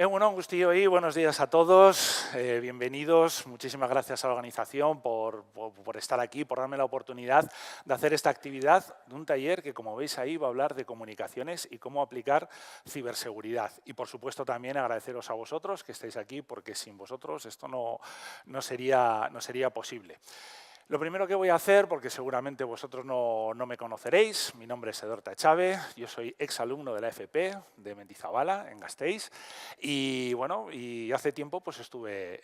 Bueno, un gustillo ahí, buenos días a todos, bienvenidos, muchísimas gracias a la organización por estar aquí, por darme la oportunidad de hacer esta actividad de un taller que, como veis ahí, va a hablar de comunicaciones y cómo aplicar ciberseguridad. Y, por supuesto, también agradeceros a vosotros que estáis aquí, porque sin vosotros esto no sería posible. Lo primero que voy a hacer, porque seguramente vosotros no me conoceréis, mi nombre es Edorta Echave, yo soy exalumno de la FP de Mendizabala, en Gasteiz, y bueno, y hace tiempo pues estuve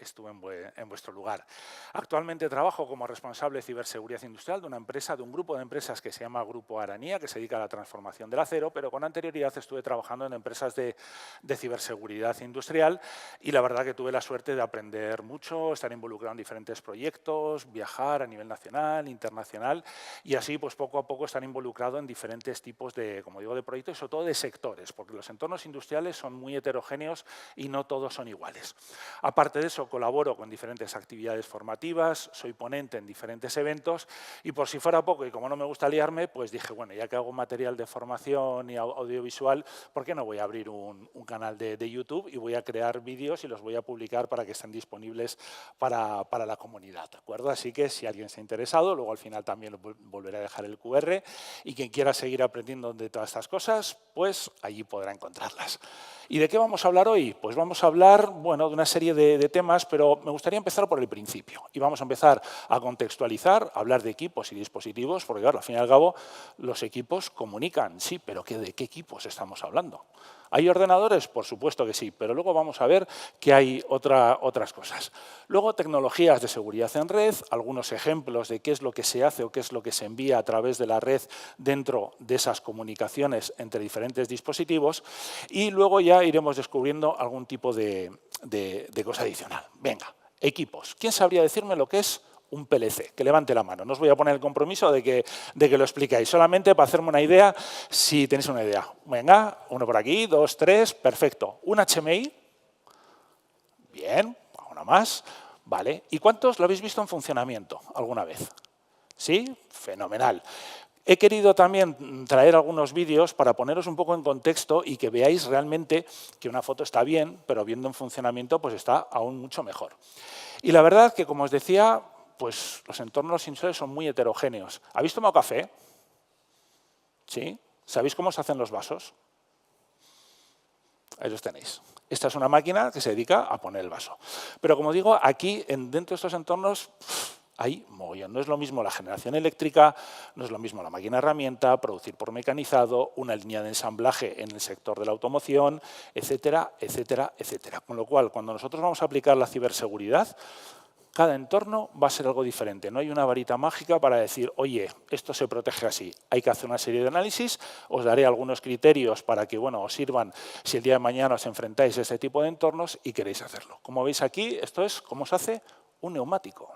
en vuestro lugar. Actualmente trabajo como responsable de ciberseguridad industrial de una empresa, de un grupo de empresas que se llama Grupo Aranía, que se dedica a la transformación del acero, pero con anterioridad estuve trabajando en empresas de ciberseguridad industrial y la verdad que tuve la suerte de aprender mucho, estar involucrado en diferentes proyectos, viajar a nivel nacional, internacional, y así pues poco a poco estar involucrado en diferentes tipos de, como digo, de proyectos y sobre todo de sectores, porque los entornos industriales son muy heterogéneos y no todos son iguales. Aparte de eso, colaboro con diferentes actividades formativas, soy ponente en diferentes eventos y por si fuera poco, y como no me gusta liarme, pues dije, bueno, ya que hago material de formación y audiovisual, ¿por qué no voy a abrir un canal de YouTube y voy a crear vídeos y los voy a publicar para que estén disponibles para la comunidad, ¿de acuerdo? Así que si alguien se ha interesado, luego al final también volveré a dejar el QR y quien quiera seguir aprendiendo de todas estas cosas, pues allí podrá encontrarlas. ¿Y de qué vamos a hablar hoy? Pues vamos a hablar, bueno, de una serie de temas, pero me gustaría empezar por el principio. Y vamos a empezar a contextualizar, a hablar de equipos y dispositivos, porque claro, al fin y al cabo los equipos comunican, sí, pero ¿de qué equipos estamos hablando? ¿Hay ordenadores? Por supuesto que sí, pero luego vamos a ver que hay otras cosas. Luego, tecnologías de seguridad en red, algunos ejemplos de qué es lo que se hace o qué es lo que se envía a través de la red dentro de esas comunicaciones entre diferentes dispositivos y luego ya iremos descubriendo algún tipo de cosa adicional. Venga, equipos. ¿Quién sabría decirme lo que es un PLC? Que levante la mano. No os voy a poner el compromiso de que lo explicáis, solamente para hacerme una idea, si tenéis una idea. Venga, uno por aquí, dos, tres, perfecto. ¿Un HMI? Bien, una más. Vale. ¿Y cuántos lo habéis visto en funcionamiento alguna vez? ¿Sí? Fenomenal. He querido también traer algunos vídeos para poneros un poco en contexto y que veáis realmente que una foto está bien, pero viendo en funcionamiento pues está aún mucho mejor. Y la verdad que, como os decía, pues los entornos industriales son muy heterogéneos. ¿Habéis tomado café? ¿Sí? ¿Sabéis cómo se hacen los vasos? Ahí los tenéis. Esta es una máquina que se dedica a poner el vaso. Pero como digo, aquí, dentro de estos entornos, hay mogollón. No es lo mismo la generación eléctrica, no es lo mismo la máquina herramienta, producir por mecanizado, una línea de ensamblaje en el sector de la automoción, etcétera, etcétera, etcétera. Con lo cual, cuando nosotros vamos a aplicar la ciberseguridad, cada entorno va a ser algo diferente. No hay una varita mágica para decir, oye, esto se protege así. Hay que hacer una serie de análisis. Os daré algunos criterios para que os sirvan si el día de mañana os enfrentáis a este tipo de entornos y queréis hacerlo. Como veis aquí, esto es cómo se hace un neumático.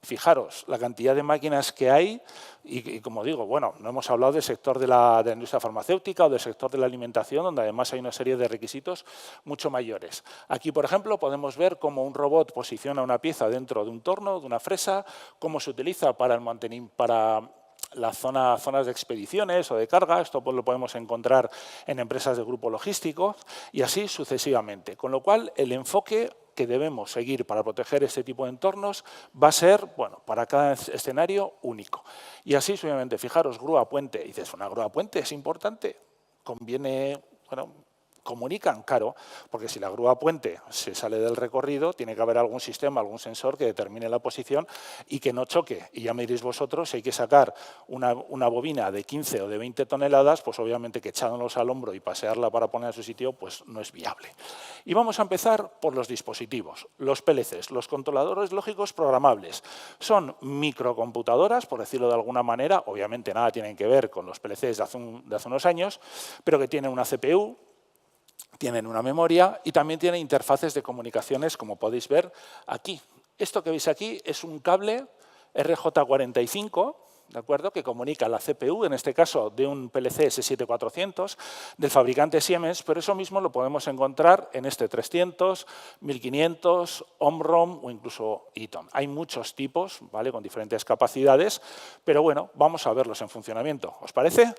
Fijaros la cantidad de máquinas que hay y como digo, bueno, no hemos hablado del sector de la industria farmacéutica o del sector de la alimentación, donde además hay una serie de requisitos mucho mayores. Aquí, por ejemplo, podemos ver cómo un robot posiciona una pieza dentro de un torno, de una fresa, cómo se utiliza para el mantenimiento, para las zonas de expediciones o de carga. Esto pues lo podemos encontrar en empresas de grupo logístico y así sucesivamente. Con lo cual, el enfoque que debemos seguir para proteger este tipo de entornos va a ser, bueno, para cada escenario único. Y así, obviamente, fijaros, grúa puente. Dices, ¿una grúa puente es importante? Conviene, bueno, comunican, claro, porque si la grúa puente se sale del recorrido, tiene que haber algún sistema, algún sensor que determine la posición y que no choque. Y ya me diréis vosotros, si hay que sacar una bobina de 15 o de 20 toneladas, pues obviamente que echándolos al hombro y pasearla para poner a su sitio, pues no es viable. Y vamos a empezar por los dispositivos, los PLCs, los controladores lógicos programables. Son microcomputadoras, por decirlo de alguna manera, obviamente nada tienen que ver con los PLCs de hace unos años, pero que tienen una CPU, tienen una memoria y también tienen interfaces de comunicaciones, como podéis ver aquí. Esto que veis aquí es un cable RJ45, ¿de acuerdo?, que comunica la CPU, en este caso de un PLC S7400, del fabricante Siemens, pero eso mismo lo podemos encontrar en este 300, 1500, Omron o incluso Eaton. Hay muchos tipos, ¿vale?, con diferentes capacidades, pero bueno, vamos a verlos en funcionamiento. ¿Os parece?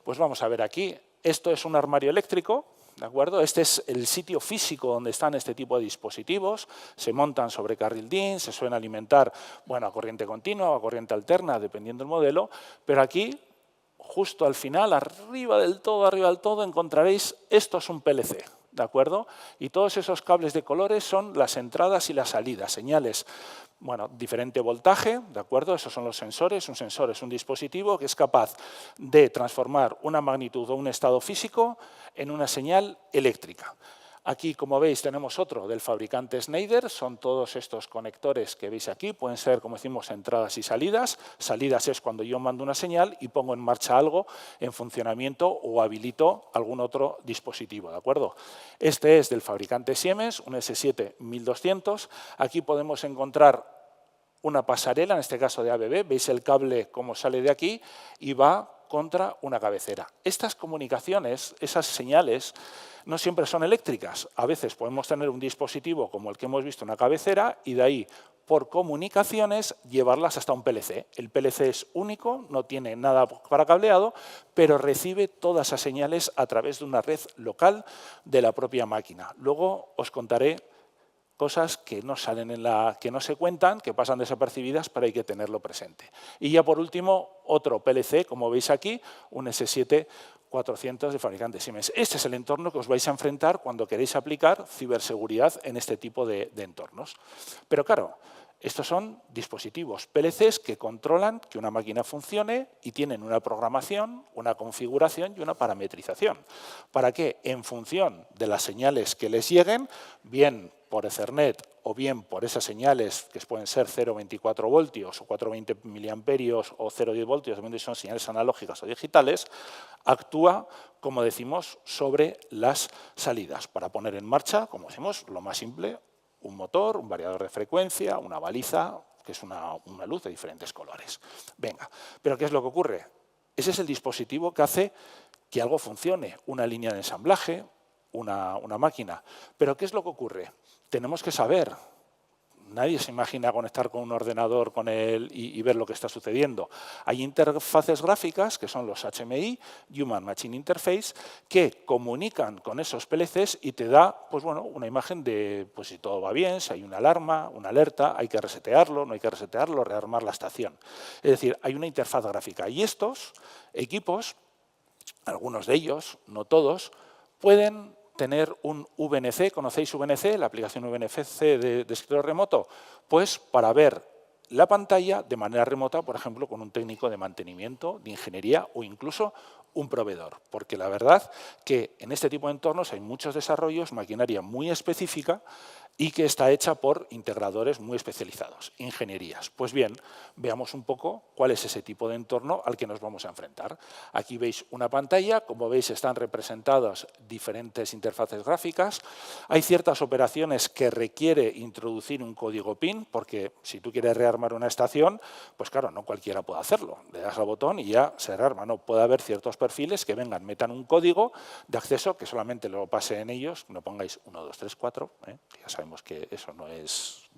Pues vamos a ver aquí. Esto es un armario eléctrico, ¿de acuerdo? Este es el sitio físico donde están este tipo de dispositivos, se montan sobre carril DIN, se suelen alimentar, bueno, a corriente continua o a corriente alterna, dependiendo del modelo, pero aquí, justo al final, arriba del todo, encontraréis, esto es un PLC, ¿de acuerdo? Y todos esos cables de colores son las entradas y las salidas, señales, bueno, diferente voltaje, ¿de acuerdo? Esos son los sensores. Un sensor es un dispositivo que es capaz de transformar una magnitud o un estado físico en una señal eléctrica. Aquí, como veis, tenemos otro del fabricante Schneider. Son todos estos conectores que veis aquí. Pueden ser, como decimos, entradas y salidas. Salidas es cuando yo mando una señal y pongo en marcha algo en funcionamiento o habilito algún otro dispositivo, ¿de acuerdo? Este es del fabricante Siemens, un S7-1200. Aquí podemos encontrar una pasarela, en este caso de ABB. Veis el cable cómo sale de aquí y va contra una cabecera. Estas comunicaciones, esas señales, no siempre son eléctricas. A veces podemos tener un dispositivo como el que hemos visto, una cabecera, y de ahí, por comunicaciones, llevarlas hasta un PLC. El PLC es único, no tiene nada para cableado, pero recibe todas esas señales a través de una red local de la propia máquina. Luego os contaré cosas que no salen que no se cuentan, que pasan desapercibidas, pero hay que tenerlo presente. Y ya por último, otro PLC, como veis aquí, un S7-400 de fabricante Siemens. Este es el entorno que os vais a enfrentar cuando queréis aplicar ciberseguridad en este tipo de entornos. Pero claro, estos son dispositivos PLCs que controlan que una máquina funcione y tienen una programación, una configuración y una parametrización. ¿Para qué? En función de las señales que les lleguen, bien por Ethernet o bien por esas señales que pueden ser 0,24 voltios o 420 miliamperios o 0,10 voltios, también son señales analógicas o digitales, actúa, como decimos, sobre las salidas para poner en marcha, como decimos, lo más simple, un motor, un variador de frecuencia, una baliza, que es una luz de diferentes colores. Venga, pero ¿qué es lo que ocurre? Ese es el dispositivo que hace que algo funcione, una línea de ensamblaje, una máquina. Pero ¿qué es lo que ocurre? Tenemos que saber. Nadie se imagina conectar con un ordenador con él y ver lo que está sucediendo. Hay interfaces gráficas, que son los HMI, Human Machine Interface, que comunican con esos PLCs y te da pues bueno, una imagen de pues, si todo va bien, si hay una alarma, una alerta, hay que resetearlo, no hay que resetearlo, rearmar la estación. Es decir, hay una interfaz gráfica. Y estos equipos, algunos de ellos, no todos, pueden tener un VNC. ¿Conocéis VNC? La aplicación VNC de escritorio remoto. Pues para ver la pantalla de manera remota, por ejemplo, con un técnico de mantenimiento, de ingeniería o incluso un proveedor. Porque la verdad que en este tipo de entornos hay muchos desarrollos, maquinaria muy específica y que está hecha por integradores muy especializados, ingenierías. Pues bien, veamos un poco cuál es ese tipo de entorno al que nos vamos a enfrentar. Aquí veis una pantalla, como veis están representadas diferentes interfaces gráficas. Hay ciertas operaciones que requiere introducir un código PIN, porque si tú quieres rearmar una estación, pues claro, no cualquiera puede hacerlo. Le das al botón y ya se rearma. No, puede haber ciertos perfiles que vengan, metan un código de acceso que solamente lo pase en ellos, no pongáis 1, 2, 3, 4, ya sabemos que eso no es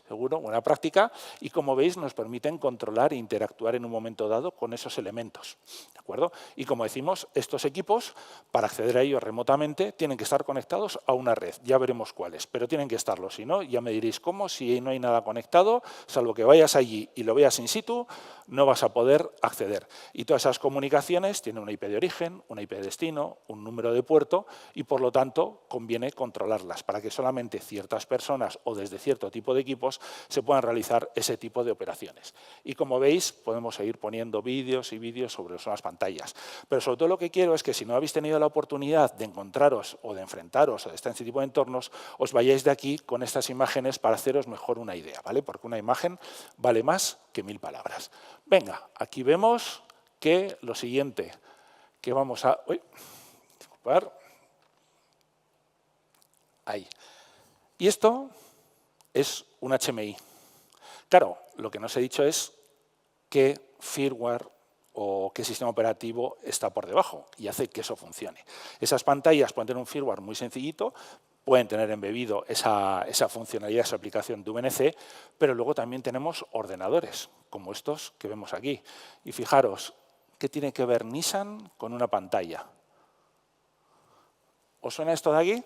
seguro, buena práctica, y como veis nos permiten controlar e interactuar en un momento dado con esos elementos. ¿De acuerdo? Y como decimos, estos equipos, para acceder a ellos remotamente, tienen que estar conectados a una red, ya veremos cuáles, pero tienen que estarlo, si no, ya me diréis cómo, si no hay nada conectado, salvo que vayas allí y lo veas in situ, no vas a poder acceder. Y todas esas comunicaciones tienen una IP de origen, una IP de destino, un número de puerto, y por lo tanto conviene controlarlas para que solamente ciertas personas o desde cierto tipo de equipos se puedan realizar ese tipo de operaciones. Y como veis, podemos seguir poniendo vídeos y vídeos sobre las pantallas. Pero sobre todo lo que quiero es que si no habéis tenido la oportunidad de encontraros o de enfrentaros o de estar en este tipo de entornos, os vayáis de aquí con estas imágenes para haceros mejor una idea, ¿vale? Porque una imagen vale más que 1000 palabras. Venga, aquí vemos que lo siguiente que vamos a... disculpar. Ahí. Y esto es un HMI. Claro, lo que no os he dicho es qué firmware o qué sistema operativo está por debajo y hace que eso funcione. Esas pantallas pueden tener un firmware muy sencillito, pueden tener embebido esa funcionalidad, esa aplicación de VNC, pero luego también tenemos ordenadores, como estos que vemos aquí. Y fijaros, ¿qué tiene que ver Nissan con una pantalla? ¿Os suena esto de aquí?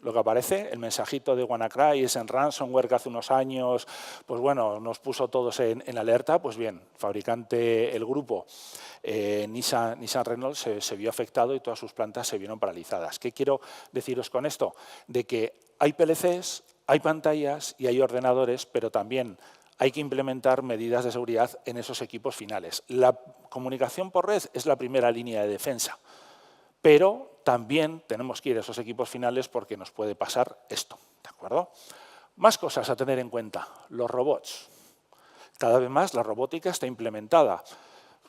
Lo que aparece, el mensajito de WannaCry, es en ransomware que hace unos años, pues bueno, nos puso todos en alerta. Pues bien, el grupo Nissan Renault se vio afectado y todas sus plantas se vieron paralizadas. ¿Qué quiero deciros con esto? De que hay PLCs, hay pantallas y hay ordenadores, pero también hay que implementar medidas de seguridad en esos equipos finales. La comunicación por red es la primera línea de defensa, pero también tenemos que ir a esos equipos finales porque nos puede pasar esto, ¿de acuerdo? Más cosas a tener en cuenta. Los robots. Cada vez más la robótica está implementada.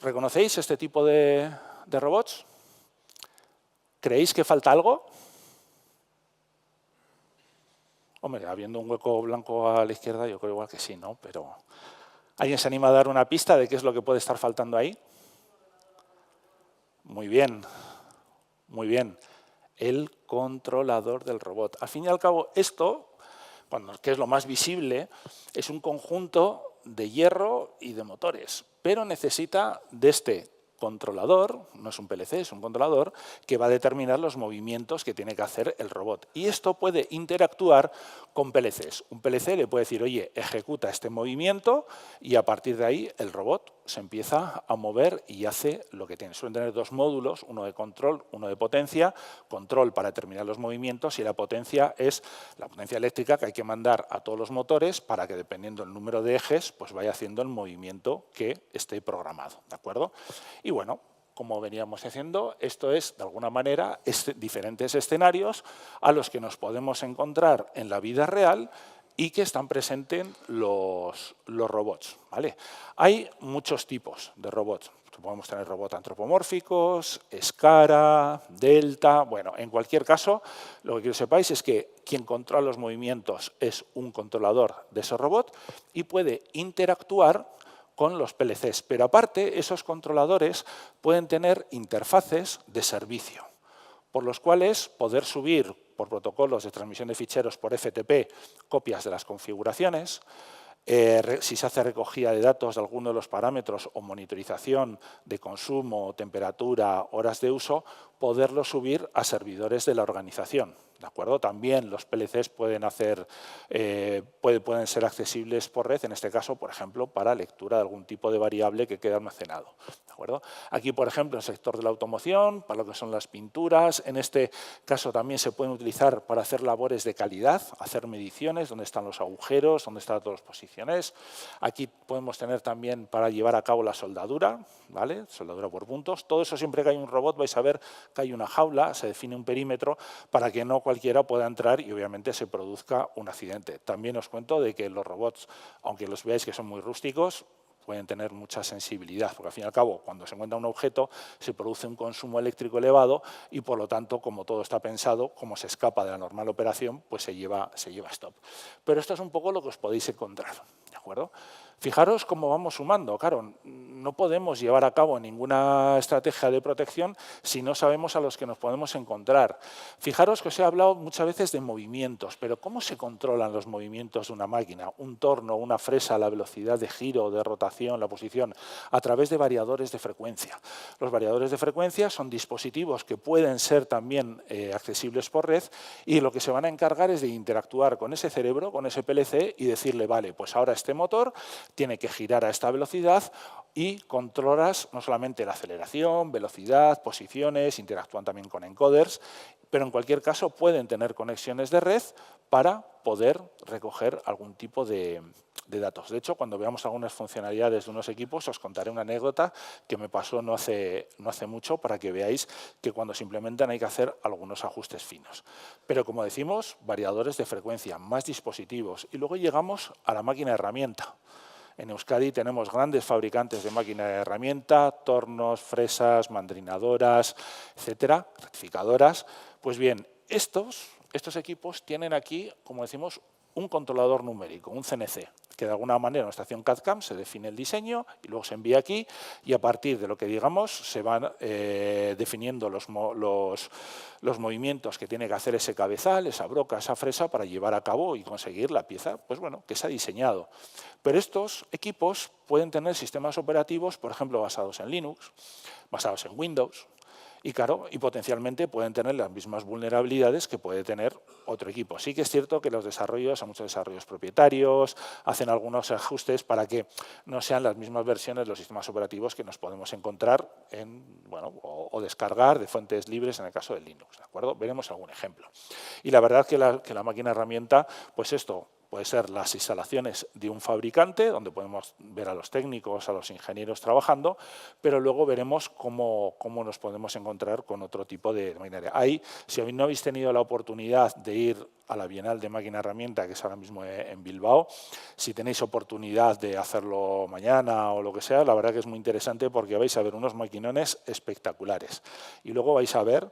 ¿Reconocéis este tipo de robots? ¿Creéis que falta algo? Hombre, habiendo un hueco blanco a la izquierda, yo creo igual que sí, ¿no? Pero ¿alguien se anima a dar una pista de qué es lo que puede estar faltando ahí? Muy bien. Muy bien, el controlador del robot. Al fin y al cabo, esto, que es lo más visible, es un conjunto de hierro y de motores, pero necesita de este controlador, no es un PLC, es un controlador, que va a determinar los movimientos que tiene que hacer el robot. Y esto puede interactuar con PLCs. Un PLC le puede decir, oye, ejecuta este movimiento, y a partir de ahí el robot se empieza a mover y hace lo que tiene. Suelen tener dos módulos, uno de control, uno de potencia. Control para determinar los movimientos, y la potencia es la potencia eléctrica que hay que mandar a todos los motores para que, dependiendo del número de ejes, pues vaya haciendo el movimiento que esté programado, ¿de acuerdo? Y bueno, como veníamos haciendo, esto es, de alguna manera, diferentes escenarios a los que nos podemos encontrar en la vida real y que están presentes los robots, ¿vale? Hay muchos tipos de robots. Podemos tener robots antropomórficos, Escara, Delta. Bueno, en cualquier caso, lo que quiero que sepáis es que quien controla los movimientos es un controlador de ese robot y puede interactuar con los PLCs. Pero aparte, esos controladores pueden tener interfaces de servicio, por los cuales poder subir por protocolos de transmisión de ficheros por FTP copias de las configuraciones. Si se hace recogida de datos de alguno de los parámetros o monitorización de consumo, temperatura, horas de uso, poderlo subir a servidores de la organización. ¿De acuerdo? También los PLCs pueden ser accesibles por red, en este caso, por ejemplo, para lectura de algún tipo de variable que quede almacenado. ¿De acuerdo? Aquí, por ejemplo, en el sector de la automoción, para lo que son las pinturas, en este caso también se pueden utilizar para hacer labores de calidad, hacer mediciones, dónde están los agujeros, dónde están todas las posiciones. Aquí podemos tener también para llevar a cabo la soldadura, ¿vale? Soldadura por puntos. Todo eso, siempre que hay un robot, vais a ver que hay una jaula, se define un perímetro para que no cualquiera pueda entrar y obviamente se produzca un accidente. También os cuento de que los robots, aunque los veáis que son muy rústicos, pueden tener mucha sensibilidad, porque al fin y al cabo, cuando se encuentra un objeto, se produce un consumo eléctrico elevado y, por lo tanto, como todo está pensado, como se escapa de la normal operación, pues se lleva stop. Pero esto es un poco lo que os podéis encontrar, ¿de acuerdo? Fijaros cómo vamos sumando. Claro, no podemos llevar a cabo ninguna estrategia de protección si no sabemos a los que nos podemos encontrar. Fijaros que os he hablado muchas veces de movimientos, pero ¿cómo se controlan los movimientos de una máquina? Un torno, una fresa, la velocidad de giro, de rotación, la posición, a través de variadores de frecuencia. Los variadores de frecuencia son dispositivos que pueden ser también accesibles por red, y lo que se van a encargar es de interactuar con ese cerebro, con ese PLC, y decirle, vale, pues ahora este motor tiene que girar a esta velocidad, y controlas no solamente la aceleración, velocidad, posiciones, interactúan también con encoders, pero en cualquier caso pueden tener conexiones de red para poder recoger algún tipo de datos. De hecho, cuando veamos algunas funcionalidades de unos equipos, os contaré una anécdota que me pasó no hace mucho, para que veáis que cuando se implementan hay que hacer algunos ajustes finos. Pero, como decimos, variadores de frecuencia, más dispositivos, y luego llegamos a la máquina herramienta. En Euskadi tenemos grandes fabricantes de máquina de herramienta, tornos, fresas, mandrinadoras, etcétera, rectificadoras. Pues bien, estos equipos tienen aquí, como decimos, un controlador numérico, un CNC, que de alguna manera en la estación CAD/CAM se define el diseño y luego se envía aquí, y a partir de lo que digamos se van definiendo los movimientos que tiene que hacer ese cabezal, esa broca, esa fresa, para llevar a cabo y conseguir la pieza, pues bueno, que se ha diseñado. Pero estos equipos pueden tener sistemas operativos, por ejemplo, basados en Linux, basados en Windows, Y claro, y potencialmente pueden tener las mismas vulnerabilidades que puede tener otro equipo. Sí que es cierto que los desarrollos, hay muchos desarrollos propietarios, hacen algunos ajustes para que no sean las mismas versiones de los sistemas operativos que nos podemos encontrar o descargar de fuentes libres en el caso de Linux, ¿de acuerdo? Veremos algún ejemplo. Y la verdad que la máquina herramienta, pues esto, puede ser las instalaciones de un fabricante, donde podemos ver a los técnicos, a los ingenieros trabajando, pero luego veremos cómo nos podemos encontrar con otro tipo de maquinaria. Ahí, si no habéis tenido la oportunidad de ir a la Bienal de Máquina Herramienta, que es ahora mismo en Bilbao, si tenéis oportunidad de hacerlo mañana o lo que sea, la verdad que es muy interesante porque vais a ver unos maquinones espectaculares. Y luego vais a ver,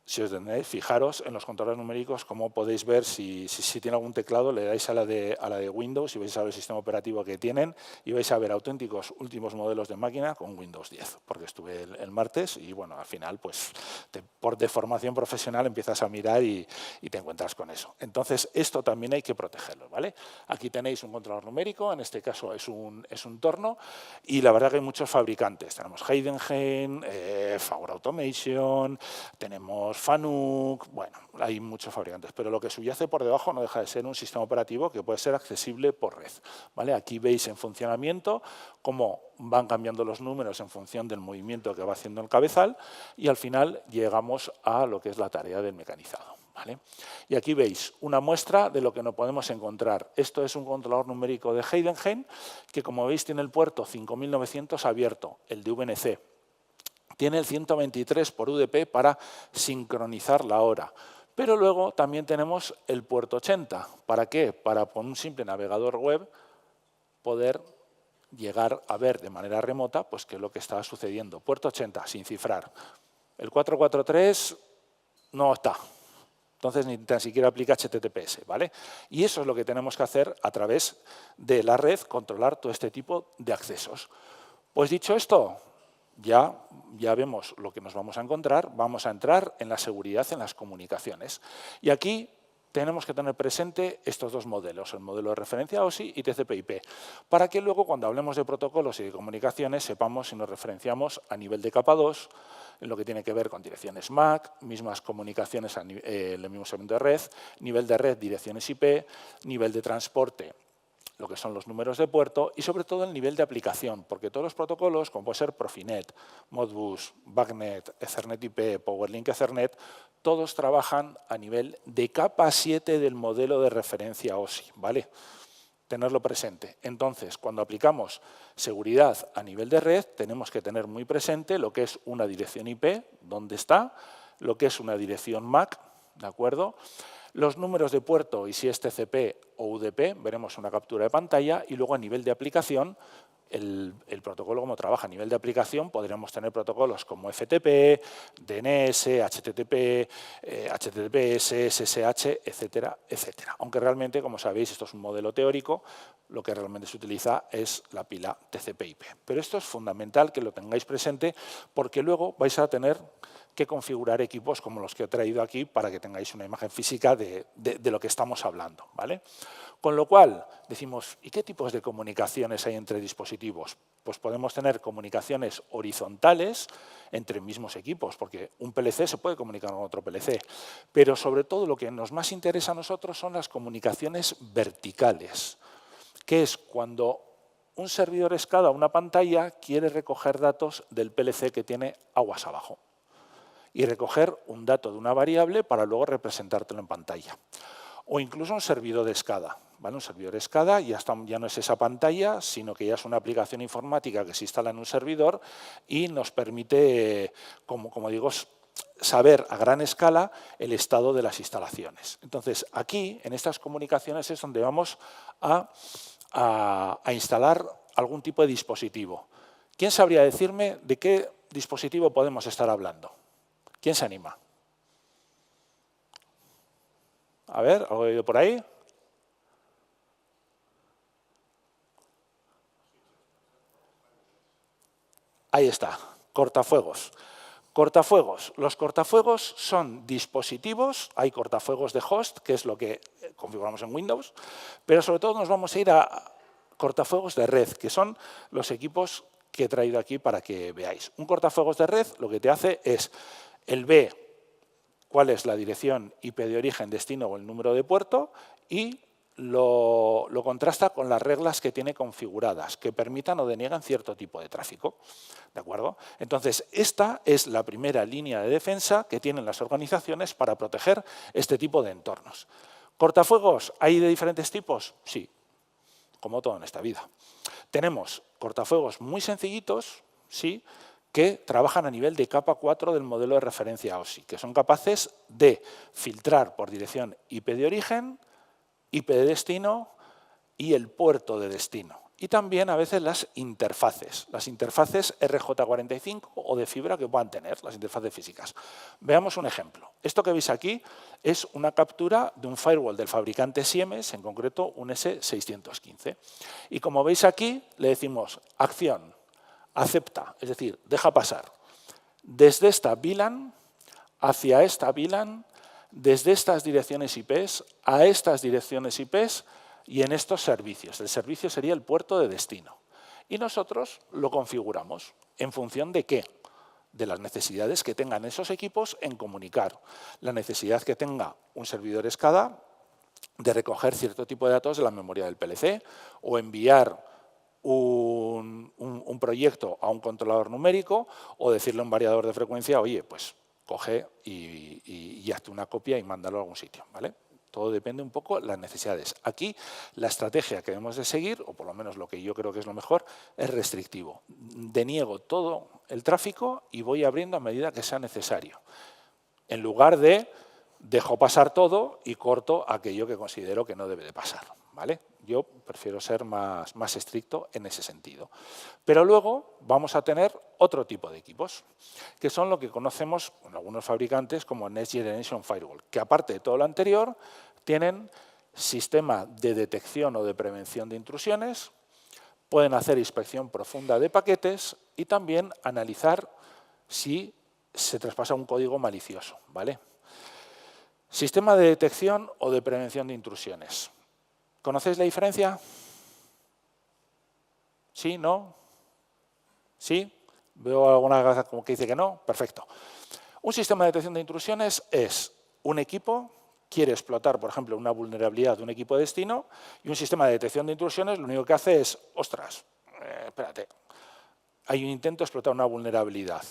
si os tenéis, fijaros en los controles numéricos, cómo podéis ver si tiene algún teclado, le dais a la de Windows y vais a ver el sistema operativo que tienen y vais a ver auténticos últimos modelos de máquina con Windows 10, porque estuve el martes y bueno, al final, pues de formación profesional empiezas a mirar y te encuentras con eso. Entonces, esto también hay que protegerlo, ¿vale? Aquí tenéis un controlador numérico, en este caso es un torno, y la verdad que hay muchos fabricantes. Tenemos Heidenhain, Faur Automation, tenemos Fanuc, bueno, hay muchos fabricantes, pero lo que subyace por debajo no deja de ser un sistema operativo que puede ser accesible por red, ¿vale? Aquí veis en funcionamiento cómo van cambiando los números en función del movimiento que va haciendo el cabezal y al final llegamos a lo que es la tarea del mecanizado, ¿vale? Y aquí veis una muestra de lo que nos podemos encontrar. Esto es un controlador numérico de Heidenhain que, como veis, tiene el puerto 5900 abierto, el de VNC. Tiene el 123 por UDP para sincronizar la hora. Pero luego también tenemos el puerto 80. ¿Para qué? Para con un simple navegador web poder llegar a ver de manera remota pues, qué es lo que está sucediendo. Puerto 80, sin cifrar. El 443 no está. Entonces ni tan siquiera aplica HTTPS, ¿vale? Y eso es lo que tenemos que hacer a través de la red, controlar todo este tipo de accesos. Pues dicho esto, ya vemos lo que nos vamos a encontrar, vamos a entrar en la seguridad en las comunicaciones. Y aquí tenemos que tener presente estos dos modelos, el modelo de referencia OSI y TCP/IP, para que luego cuando hablemos de protocolos y de comunicaciones sepamos si nos referenciamos a nivel de capa 2, en lo que tiene que ver con direcciones MAC, mismas comunicaciones en el mismo segmento de red, nivel de red, direcciones IP, nivel de transporte, lo que son los números de puerto y sobre todo el nivel de aplicación, porque todos los protocolos, como puede ser Profinet, Modbus, Backnet, Ethernet IP, PowerLink Ethernet, todos trabajan a nivel de capa 7 del modelo de referencia OSI, ¿vale? Tenerlo presente. Entonces, cuando aplicamos seguridad a nivel de red, tenemos que tener muy presente lo que es una dirección IP, dónde está, lo que es una dirección MAC, ¿de acuerdo? Los números de puerto y si es TCP o UDP, veremos una captura de pantalla y luego a nivel de aplicación, el protocolo como trabaja a nivel de aplicación, podríamos tener protocolos como FTP, DNS, HTTP, HTTPS, SSH, etcétera, etcétera. Aunque realmente, como sabéis, esto es un modelo teórico, lo que realmente se utiliza es la pila TCP/IP. Pero esto es fundamental que lo tengáis presente porque luego vais a tener que configurar equipos como los que he traído aquí para que tengáis una imagen física de lo que estamos hablando, ¿vale? Con lo cual, decimos, ¿y qué tipos de comunicaciones hay entre dispositivos? Pues podemos tener comunicaciones horizontales entre mismos equipos, porque un PLC se puede comunicar con otro PLC, pero sobre todo lo que nos más interesa a nosotros son las comunicaciones verticales, que es cuando un servidor SCADA, una pantalla, quiere recoger datos del PLC que tiene aguas abajo y recoger un dato de una variable para luego representártelo en pantalla. O incluso un servidor de SCADA. ¿Vale? Un servidor SCADA ya no es esa pantalla, sino que ya es una aplicación informática que se instala en un servidor y nos permite, como digo, saber a gran escala el estado de las instalaciones. Entonces, aquí, en estas comunicaciones, es donde vamos a instalar algún tipo de dispositivo. ¿Quién sabría decirme de qué dispositivo podemos estar hablando? ¿Quién se anima? A ver, ¿algo he oído por ahí? Ahí está, cortafuegos. Cortafuegos. Los cortafuegos son dispositivos, hay cortafuegos de host, que es lo que configuramos en Windows, pero sobre todo nos vamos a ir a cortafuegos de red, que son los equipos que he traído aquí para que veáis. Un cortafuegos de red lo que te hace es, el ve cuál es la dirección IP de origen, destino o el número de puerto y lo contrasta con las reglas que tiene configuradas, que permitan o deniegan cierto tipo de tráfico. ¿De acuerdo? Entonces, esta es la primera línea de defensa que tienen las organizaciones para proteger este tipo de entornos. ¿Cortafuegos hay de diferentes tipos? Sí, como todo en esta vida. Tenemos cortafuegos muy sencillitos, sí, que trabajan a nivel de capa 4 del modelo de referencia OSI, que son capaces de filtrar por dirección IP de origen, IP de destino y el puerto de destino. Y también a veces las interfaces RJ45 o de fibra que puedan tener, las interfaces físicas. Veamos un ejemplo. Esto que veis aquí es una captura de un firewall del fabricante Siemens, en concreto un S615. Y como veis aquí, le decimos acción, acepta, es decir, deja pasar. Desde esta VLAN hacia esta VLAN, desde estas direcciones IPs a estas direcciones IPs, y en estos servicios. El servicio sería el puerto de destino. Y nosotros lo configuramos. ¿En función de qué? De las necesidades que tengan esos equipos en comunicar. La necesidad que tenga un servidor SCADA de recoger cierto tipo de datos de la memoria del PLC o enviar un proyecto a un controlador numérico o decirle a un variador de frecuencia, oye, pues coge y hazte una copia y mándalo a algún sitio, ¿vale? Todo depende un poco de las necesidades. Aquí la estrategia que debemos de seguir, o por lo menos lo que yo creo que es lo mejor, es restrictivo. Deniego todo el tráfico y voy abriendo a medida que sea necesario. En lugar de dejo pasar todo y corto aquello que considero que no debe de pasar, ¿vale? Yo prefiero ser más estricto en ese sentido. Pero luego vamos a tener otro tipo de equipos, que son lo que conocemos en algunos fabricantes como Next Generation Firewall, que aparte de todo lo anterior, tienen sistema de detección o de prevención de intrusiones, pueden hacer inspección profunda de paquetes y también analizar si se traspasa un código malicioso, ¿vale? Sistema de detección o de prevención de intrusiones. ¿Conocéis la diferencia? ¿Sí? ¿No? ¿Sí? ¿Veo alguna cosa como que dice que no? Perfecto. Un sistema de detección de intrusiones es un equipo quiere explotar, por ejemplo, una vulnerabilidad de un equipo de destino y un sistema de detección de intrusiones lo único que hace es, ostras, espérate, hay un intento de explotar una vulnerabilidad.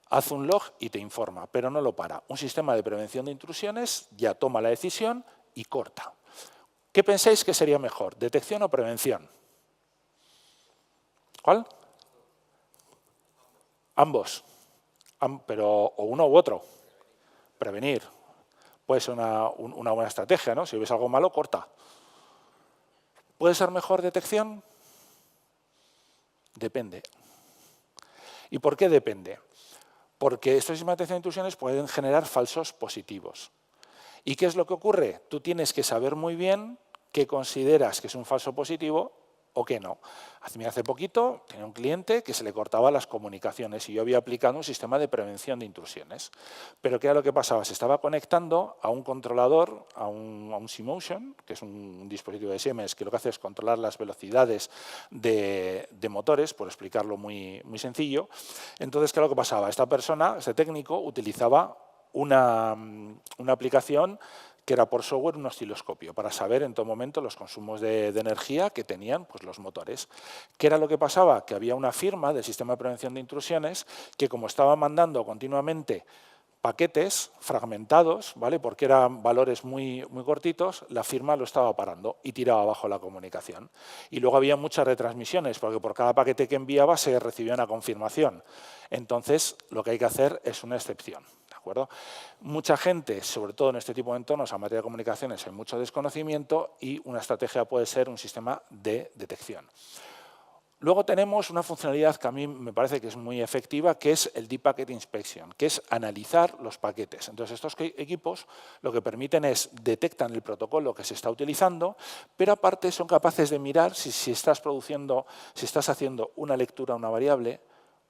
Hace un log y te informa, pero no lo para. Un sistema de prevención de intrusiones ya toma la decisión y corta. ¿Qué pensáis que sería mejor, detección o prevención? ¿Cuál? Ambos, pero o uno u otro. Prevenir. Puede ser una buena estrategia, ¿no? Si ves algo malo, corta. ¿Puede ser mejor detección? Depende. ¿Y por qué depende? Porque estos sistemas de detección de intrusiones pueden generar falsos positivos. ¿Y qué es lo que ocurre? Tú tienes que saber muy bien qué consideras que es un falso positivo o qué no. Hace poquito tenía un cliente que se le cortaba las comunicaciones y yo había aplicado un sistema de prevención de intrusiones. Pero ¿qué era lo que pasaba? Se estaba conectando a un controlador, a un C-Motion, que es un dispositivo de Siemens que lo que hace es controlar las velocidades de motores, por explicarlo muy sencillo. Entonces, ¿qué era lo que pasaba? Esta persona, este técnico, utilizaba una aplicación que era por software un osciloscopio, para saber en todo momento los consumos de energía que tenían pues, los motores. ¿Qué era lo que pasaba? Que había una firma del sistema de prevención de intrusiones que, como estaba mandando continuamente paquetes fragmentados, ¿vale? Porque eran valores muy cortitos, la firma lo estaba parando y tiraba abajo la comunicación. Y luego había muchas retransmisiones, porque por cada paquete que enviaba se recibía una confirmación. Entonces, lo que hay que hacer es una excepción. ¿De acuerdo? Mucha gente, sobre todo en este tipo de entornos, a materia de comunicaciones, hay mucho desconocimiento y una estrategia puede ser un sistema de detección. Luego tenemos una funcionalidad que a mí me parece que es muy efectiva, que es el Deep Packet Inspection, que es analizar los paquetes. Entonces, estos equipos lo que permiten es detectan el protocolo que se está utilizando, pero aparte son capaces de mirar si estás haciendo una lectura a una variable,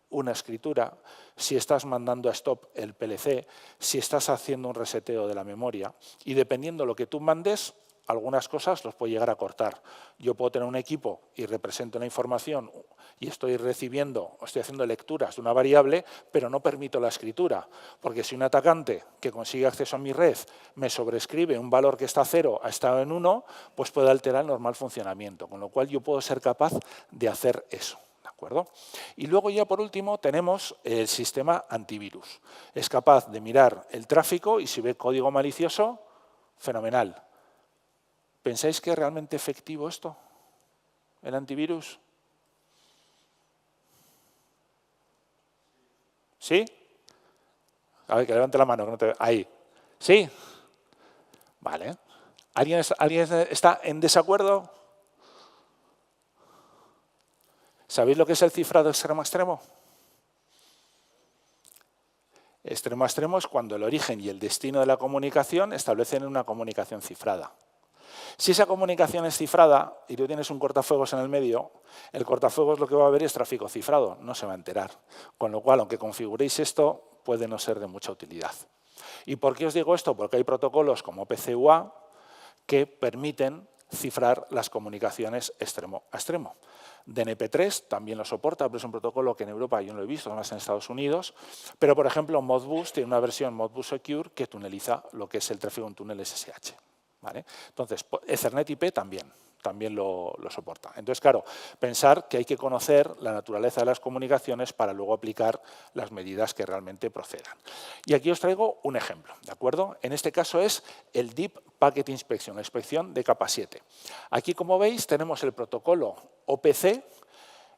una escritura, si estás mandando a stop el PLC, si estás haciendo un reseteo de la memoria. Y dependiendo de lo que tú mandes, algunas cosas los puede llegar a cortar. Yo puedo tener un equipo y represento la información y estoy recibiendo, o estoy haciendo lecturas de una variable, pero no permito la escritura. Porque si un atacante que consigue acceso a mi red me sobrescribe un valor que está a 0 ha estado en 1, pues puede alterar el normal funcionamiento. Con lo cual yo puedo ser capaz de hacer eso. ¿De acuerdo? Y luego ya por último tenemos el sistema antivirus. Es capaz de mirar el tráfico y si ve código malicioso, fenomenal. ¿Pensáis que es realmente efectivo esto, el antivirus? ¿Sí? A ver, que levante la mano, que no te veo. Ahí. ¿Sí? Vale. ¿Alguien está en desacuerdo? ¿Sabéis lo que es el cifrado extremo a extremo? Extremo a extremo es cuando el origen y el destino de la comunicación establecen una comunicación cifrada. Si esa comunicación es cifrada y tú tienes un cortafuegos en el medio, el cortafuegos lo que va a ver es tráfico cifrado, no se va a enterar. Con lo cual, aunque configuréis esto, puede no ser de mucha utilidad. ¿Y por qué os digo esto? Porque hay protocolos como PCUA que permiten cifrar las comunicaciones extremo a extremo. DNP3 también lo soporta, pero es un protocolo que en Europa yo no lo he visto, además en Estados Unidos. Pero, por ejemplo, Modbus tiene una versión Modbus Secure que tuneliza lo que es el tráfico en túnel SSH. ¿Vale? Entonces, Ethernet IP también lo soporta. Entonces, claro, pensar que hay que conocer la naturaleza de las comunicaciones para luego aplicar las medidas que realmente procedan. Y aquí os traigo un ejemplo, ¿de acuerdo? En este caso es el Deep Packet Inspection, la inspección de capa 7. Aquí, como veis, tenemos el protocolo OPC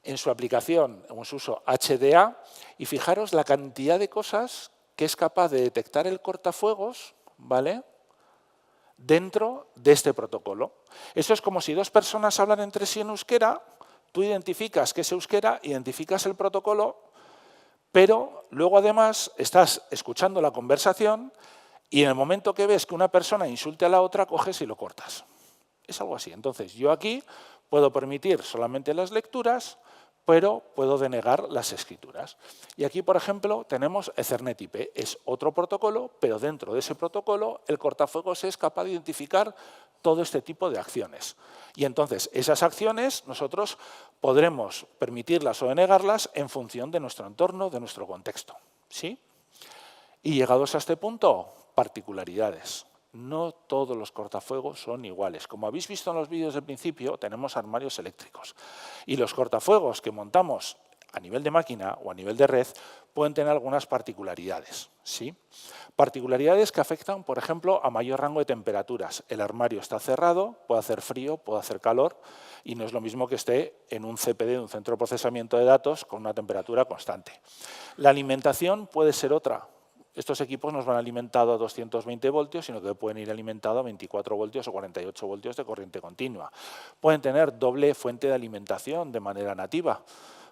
en su aplicación, en su uso HDA, y fijaros la cantidad de cosas que es capaz de detectar el cortafuegos, ¿vale?, dentro de este protocolo. Eso es como si dos personas hablan entre sí en euskera, tú identificas que es euskera, identificas el protocolo, pero luego además estás escuchando la conversación y en el momento que ves que una persona insulte a la otra, coges y lo cortas. Es algo así. Entonces, yo aquí puedo permitir solamente las lecturas, pero puedo denegar las escrituras. Y aquí, por ejemplo, tenemos Ethernet IP. Es otro protocolo, pero dentro de ese protocolo el cortafuegos es capaz de identificar todo este tipo de acciones. Y entonces, esas acciones nosotros podremos permitirlas o denegarlas en función de nuestro entorno, de nuestro contexto. ¿Sí? Y llegados a este punto, particularidades. No todos los cortafuegos son iguales. Como habéis visto en los vídeos del principio, tenemos armarios eléctricos. Y los cortafuegos que montamos a nivel de máquina o a nivel de red pueden tener algunas particularidades. ¿Sí? Particularidades que afectan, por ejemplo, a mayor rango de temperaturas. El armario está cerrado, puede hacer frío, puede hacer calor, y no es lo mismo que esté en un CPD, un centro de procesamiento de datos, con una temperatura constante. La alimentación puede ser otra. Estos equipos no van alimentados a 220 voltios, sino que pueden ir alimentados a 24 voltios o 48 voltios de corriente continua. Pueden tener doble fuente de alimentación de manera nativa,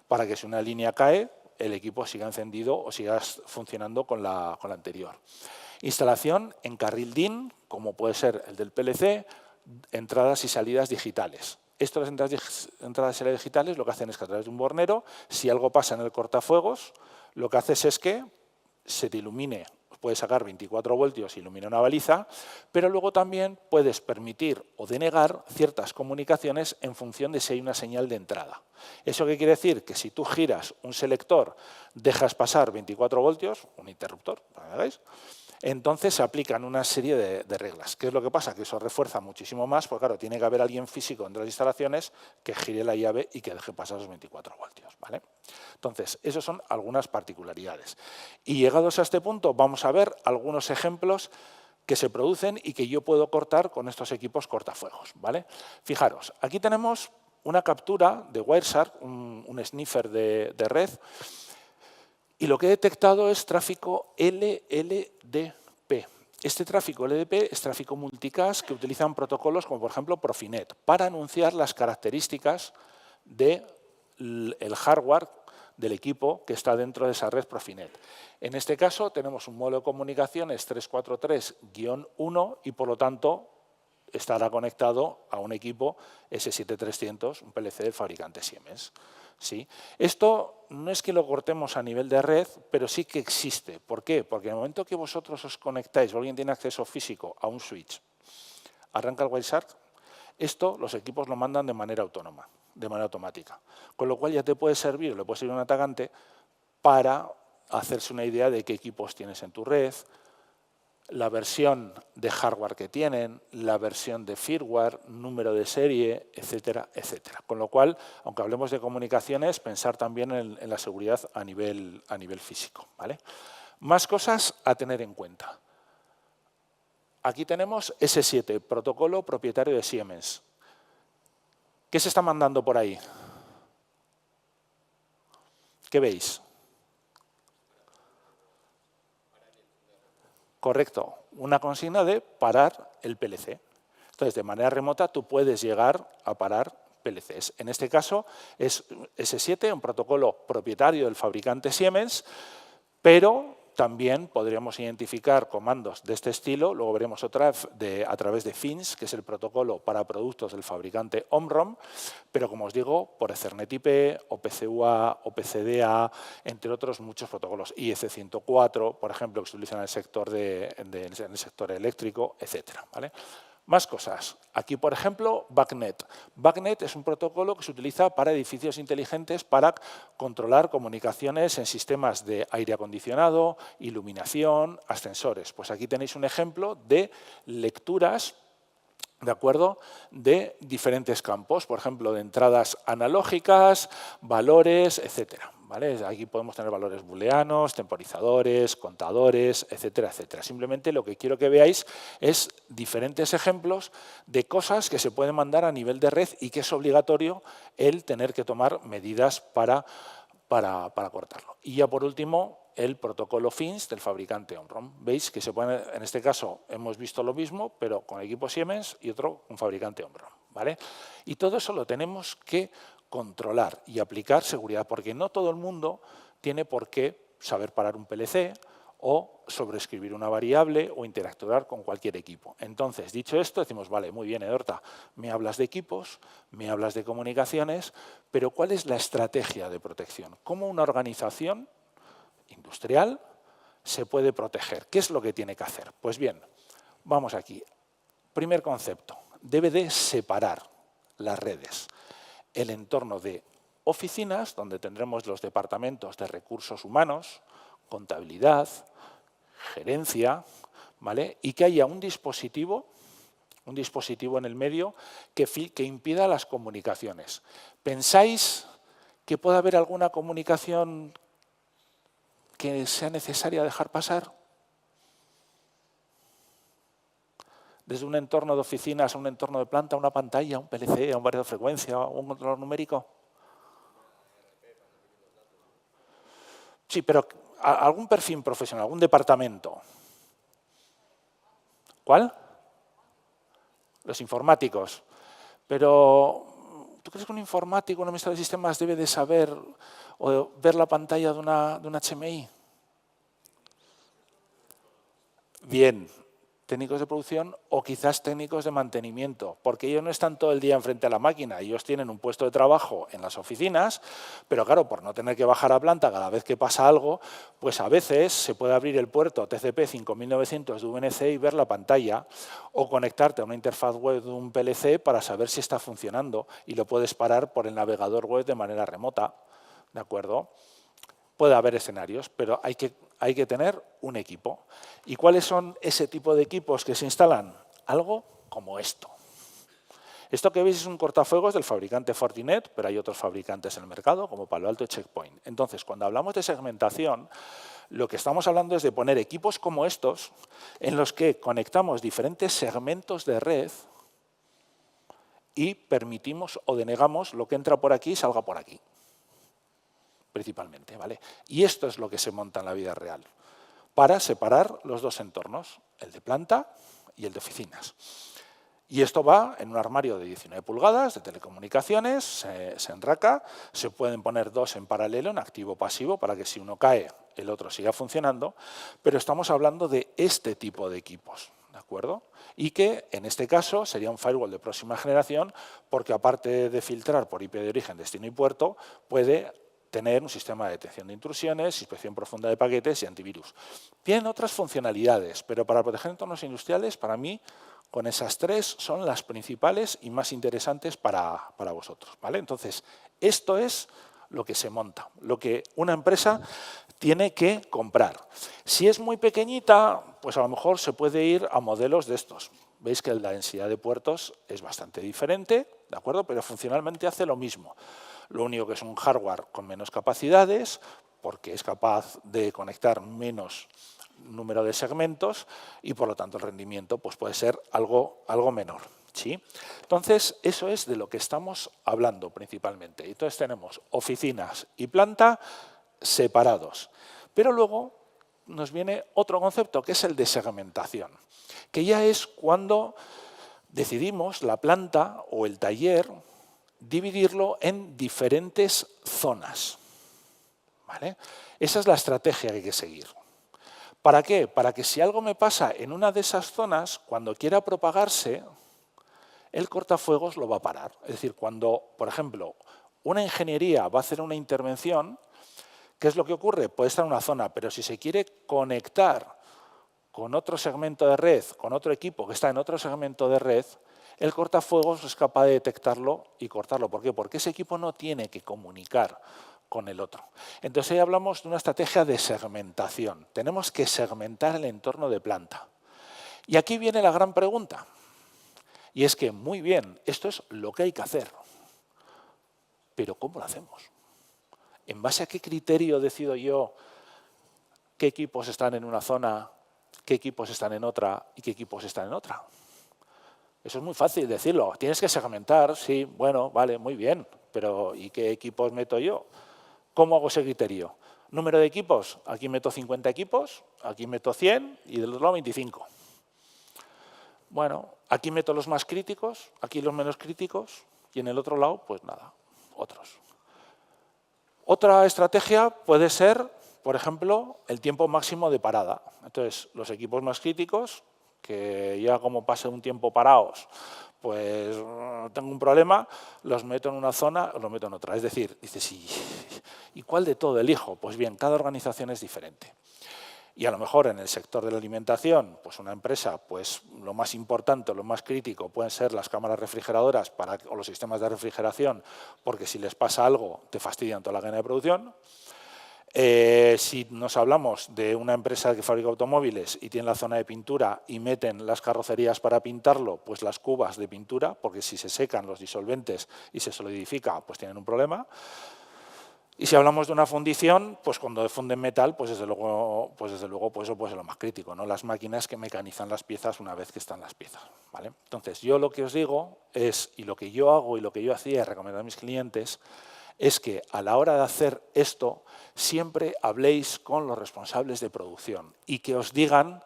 para que si una línea cae, el equipo siga encendido o siga funcionando con la anterior. Instalación en carril DIN, como puede ser el del PLC, entradas y salidas digitales. Estas entradas y salidas digitales lo que hacen es que a través de un bornero, si algo pasa en el cortafuegos, lo que haces es que se te ilumine, puedes sacar 24 voltios y ilumina una baliza, pero luego también puedes permitir o denegar ciertas comunicaciones en función de si hay una señal de entrada. ¿Eso qué quiere decir? Que si tú giras un selector, dejas pasar 24 voltios, un interruptor, para que veáis, entonces se aplican una serie de reglas. ¿Qué es lo que pasa? Que eso refuerza muchísimo más, porque claro, tiene que haber alguien físico entre las instalaciones que gire la llave y que deje pasar los 24 voltios. ¿Vale? Entonces, esas son algunas particularidades. Y llegados a este punto, vamos a ver algunos ejemplos que se producen y que yo puedo cortar con estos equipos cortafuegos. ¿Vale? Fijaros, aquí tenemos una captura de Wireshark, un sniffer de red, y lo que he detectado es tráfico LLDP. Este tráfico LLDP es tráfico multicast que utilizan protocolos como, por ejemplo, Profinet, para anunciar las características del hardware del equipo que está dentro de esa red Profinet. En este caso tenemos un modelo de comunicaciones 343-1 y, por lo tanto, estará conectado a un equipo S7300, un PLC del fabricante Siemens. ¿Sí? Esto no es que lo cortemos a nivel de red, pero sí que existe. ¿Por qué? Porque en el momento que vosotros os conectáis o alguien tiene acceso físico a un switch, arranca el Wireshark, esto los equipos lo mandan de manera autónoma, de manera automática. Con lo cual ya te puede servir, o le puede servir a un atacante para hacerse una idea de qué equipos tienes en tu red, la versión de hardware que tienen, la versión de firmware, número de serie, etcétera, etcétera. Con lo cual, aunque hablemos de comunicaciones, pensar también en la seguridad a nivel físico, ¿vale? Más cosas a tener en cuenta. Aquí tenemos S7, protocolo propietario de Siemens. ¿Qué se está mandando por ahí? ¿Qué veis? Correcto, una consigna de parar el PLC. Entonces, de manera remota, tú puedes llegar a parar PLCs. En este caso, es S7, un protocolo propietario del fabricante Siemens, pero también podríamos identificar comandos de este estilo, luego veremos otra a través de FINS, que es el protocolo para productos del fabricante Omron, pero como os digo, por Ethernet IP, OPC-UA, OPC-DA, entre otros muchos protocolos, IEC104, por ejemplo, que se utilizan en el sector, en el sector eléctrico, etcétera, ¿vale? Más cosas. Aquí, por ejemplo, BACnet. BACnet es un protocolo que se utiliza para edificios inteligentes para controlar comunicaciones en sistemas de aire acondicionado, iluminación, ascensores. Pues aquí tenéis un ejemplo de lecturas, ¿de acuerdo?, de diferentes campos, por ejemplo, de entradas analógicas, valores, etcétera. ¿Vale? Aquí podemos tener valores booleanos, temporizadores, contadores, etcétera, etcétera. Simplemente lo que quiero que veáis es diferentes ejemplos de cosas que se pueden mandar a nivel de red y que es obligatorio el tener que tomar medidas para cortarlo. Y ya por último, el protocolo FINS del fabricante Omron. Veis que se puede, en este caso hemos visto lo mismo, pero con equipo Siemens y otro con fabricante Omron, ¿vale? Y todo eso lo tenemos que controlar y aplicar seguridad, porque no todo el mundo tiene por qué saber parar un PLC o sobreescribir una variable o interactuar con cualquier equipo. Entonces, dicho esto, decimos, vale, muy bien, Edorta, me hablas de equipos, me hablas de comunicaciones, pero ¿cuál es la estrategia de protección? ¿Cómo una organización industrial se puede proteger? ¿Qué es lo que tiene que hacer? Pues bien, vamos aquí. Primer concepto, debe de separar las redes. El entorno de oficinas, donde tendremos los departamentos de recursos humanos, contabilidad, gerencia, ¿vale? Y que haya un dispositivo en el medio que impida las comunicaciones. ¿Pensáis que puede haber alguna comunicación que sea necesaria dejar pasar? Desde un entorno de oficinas a un entorno de planta, una pantalla, un PLC, un variador de frecuencia, un controlador numérico. Sí, pero algún perfil profesional, algún departamento. ¿Cuál? Los informáticos. Pero, ¿tú crees que un informático, un administrador de sistemas debe de saber o ver la pantalla de un HMI? Bien. Técnicos de producción o quizás técnicos de mantenimiento, porque ellos no están todo el día enfrente a la máquina, ellos tienen un puesto de trabajo en las oficinas, pero claro, por no tener que bajar a planta cada vez que pasa algo, pues a veces se puede abrir el puerto TCP 5900 de VNC y ver la pantalla, o conectarte a una interfaz web de un PLC para saber si está funcionando y lo puedes parar por el navegador web de manera remota, ¿de acuerdo? Puede haber escenarios, pero hay que tener un equipo. ¿Y cuáles son ese tipo de equipos que se instalan? Algo como esto. Esto que veis es un cortafuegos del fabricante Fortinet, pero hay otros fabricantes en el mercado, como Palo Alto y Checkpoint. Entonces, cuando hablamos de segmentación, lo que estamos hablando es de poner equipos como estos, en los que conectamos diferentes segmentos de red y permitimos o denegamos lo que entra por aquí y salga por aquí. Principalmente, ¿vale? Y esto es lo que se monta en la vida real, para separar los dos entornos, el de planta y el de oficinas. Y esto va en un armario de 19 pulgadas de telecomunicaciones, se enraca, se pueden poner dos en paralelo, en activo-pasivo, para que si uno cae, el otro siga funcionando, pero estamos hablando de este tipo de equipos, ¿de acuerdo? Y que, en este caso, sería un firewall de próxima generación, porque aparte de filtrar por IP de origen, destino y puerto, puede tener un sistema de detección de intrusiones, inspección profunda de paquetes y antivirus. Tienen otras funcionalidades, pero para proteger entornos industriales, para mí, con esas tres son las principales y más interesantes para vosotros, ¿vale? Entonces, esto es lo que se monta, lo que una empresa tiene que comprar. Si es muy pequeñita, pues a lo mejor se puede ir a modelos de estos. Veis que la densidad de puertos es bastante diferente, ¿de acuerdo? Pero funcionalmente hace lo mismo. Lo único que es un hardware con menos capacidades, porque es capaz de conectar menos número de segmentos y por lo tanto el rendimiento pues, puede ser algo menor. ¿Sí? Entonces, eso es de lo que estamos hablando principalmente. Entonces tenemos oficinas y planta separados. Pero luego nos viene otro concepto, que es el de segmentación, que ya es cuando decidimos la planta o el taller dividirlo en diferentes zonas. ¿Vale? Esa es la estrategia que hay que seguir. ¿Para qué? Para que si algo me pasa en una de esas zonas, cuando quiera propagarse, el cortafuegos lo va a parar. Es decir, cuando, por ejemplo, una ingeniería va a hacer una intervención, ¿qué es lo que ocurre? Puede estar en una zona, pero si se quiere conectar con otro segmento de red, con otro equipo que está en otro segmento de red, el cortafuegos es capaz de detectarlo y cortarlo. ¿Por qué? Porque ese equipo no tiene que comunicar con el otro. Entonces ahí hablamos de una estrategia de segmentación. Tenemos que segmentar el entorno de planta. Y aquí viene la gran pregunta. Y es que, muy bien, esto es lo que hay que hacer. Pero ¿cómo lo hacemos? ¿En base a qué criterio decido yo qué equipos están en una zona, qué equipos están en otra y qué equipos están en otra? Eso es muy fácil decirlo. Tienes que segmentar, sí, bueno, vale, muy bien. Pero ¿y qué equipos meto yo? ¿Cómo hago ese criterio? Número de equipos, aquí meto 50 equipos, aquí meto 100 y del otro lado 25. Bueno, aquí meto los más críticos, aquí los menos críticos y en el otro lado, pues nada, otros. Otra estrategia puede ser, por ejemplo, el tiempo máximo de parada. Entonces, los equipos más críticos, que ya como pase un tiempo parados, pues tengo un problema, los meto en una zona o los meto en otra. Es decir, dices, ¿y cuál de todo elijo? Pues bien, cada organización es diferente. Y a lo mejor en el sector de la alimentación, pues una empresa, pues lo más importante, lo más crítico pueden ser las cámaras refrigeradoras o los sistemas de refrigeración, porque si les pasa algo te fastidian toda la cadena de producción. Si nos hablamos de una empresa que fabrica automóviles y tiene la zona de pintura y meten las carrocerías para pintarlo, pues las cubas de pintura, porque si se secan los disolventes y se solidifica, pues tienen un problema. Y si hablamos de una fundición, pues cuando funden metal, pues desde luego pues eso puede ser lo más crítico, ¿no? Las máquinas que mecanizan las piezas una vez que están las piezas, ¿vale? Entonces, yo lo que os digo es, y lo que yo hago y lo que yo hacía y recomendar a mis clientes, es que a la hora de hacer esto, siempre habléis con los responsables de producción y que os digan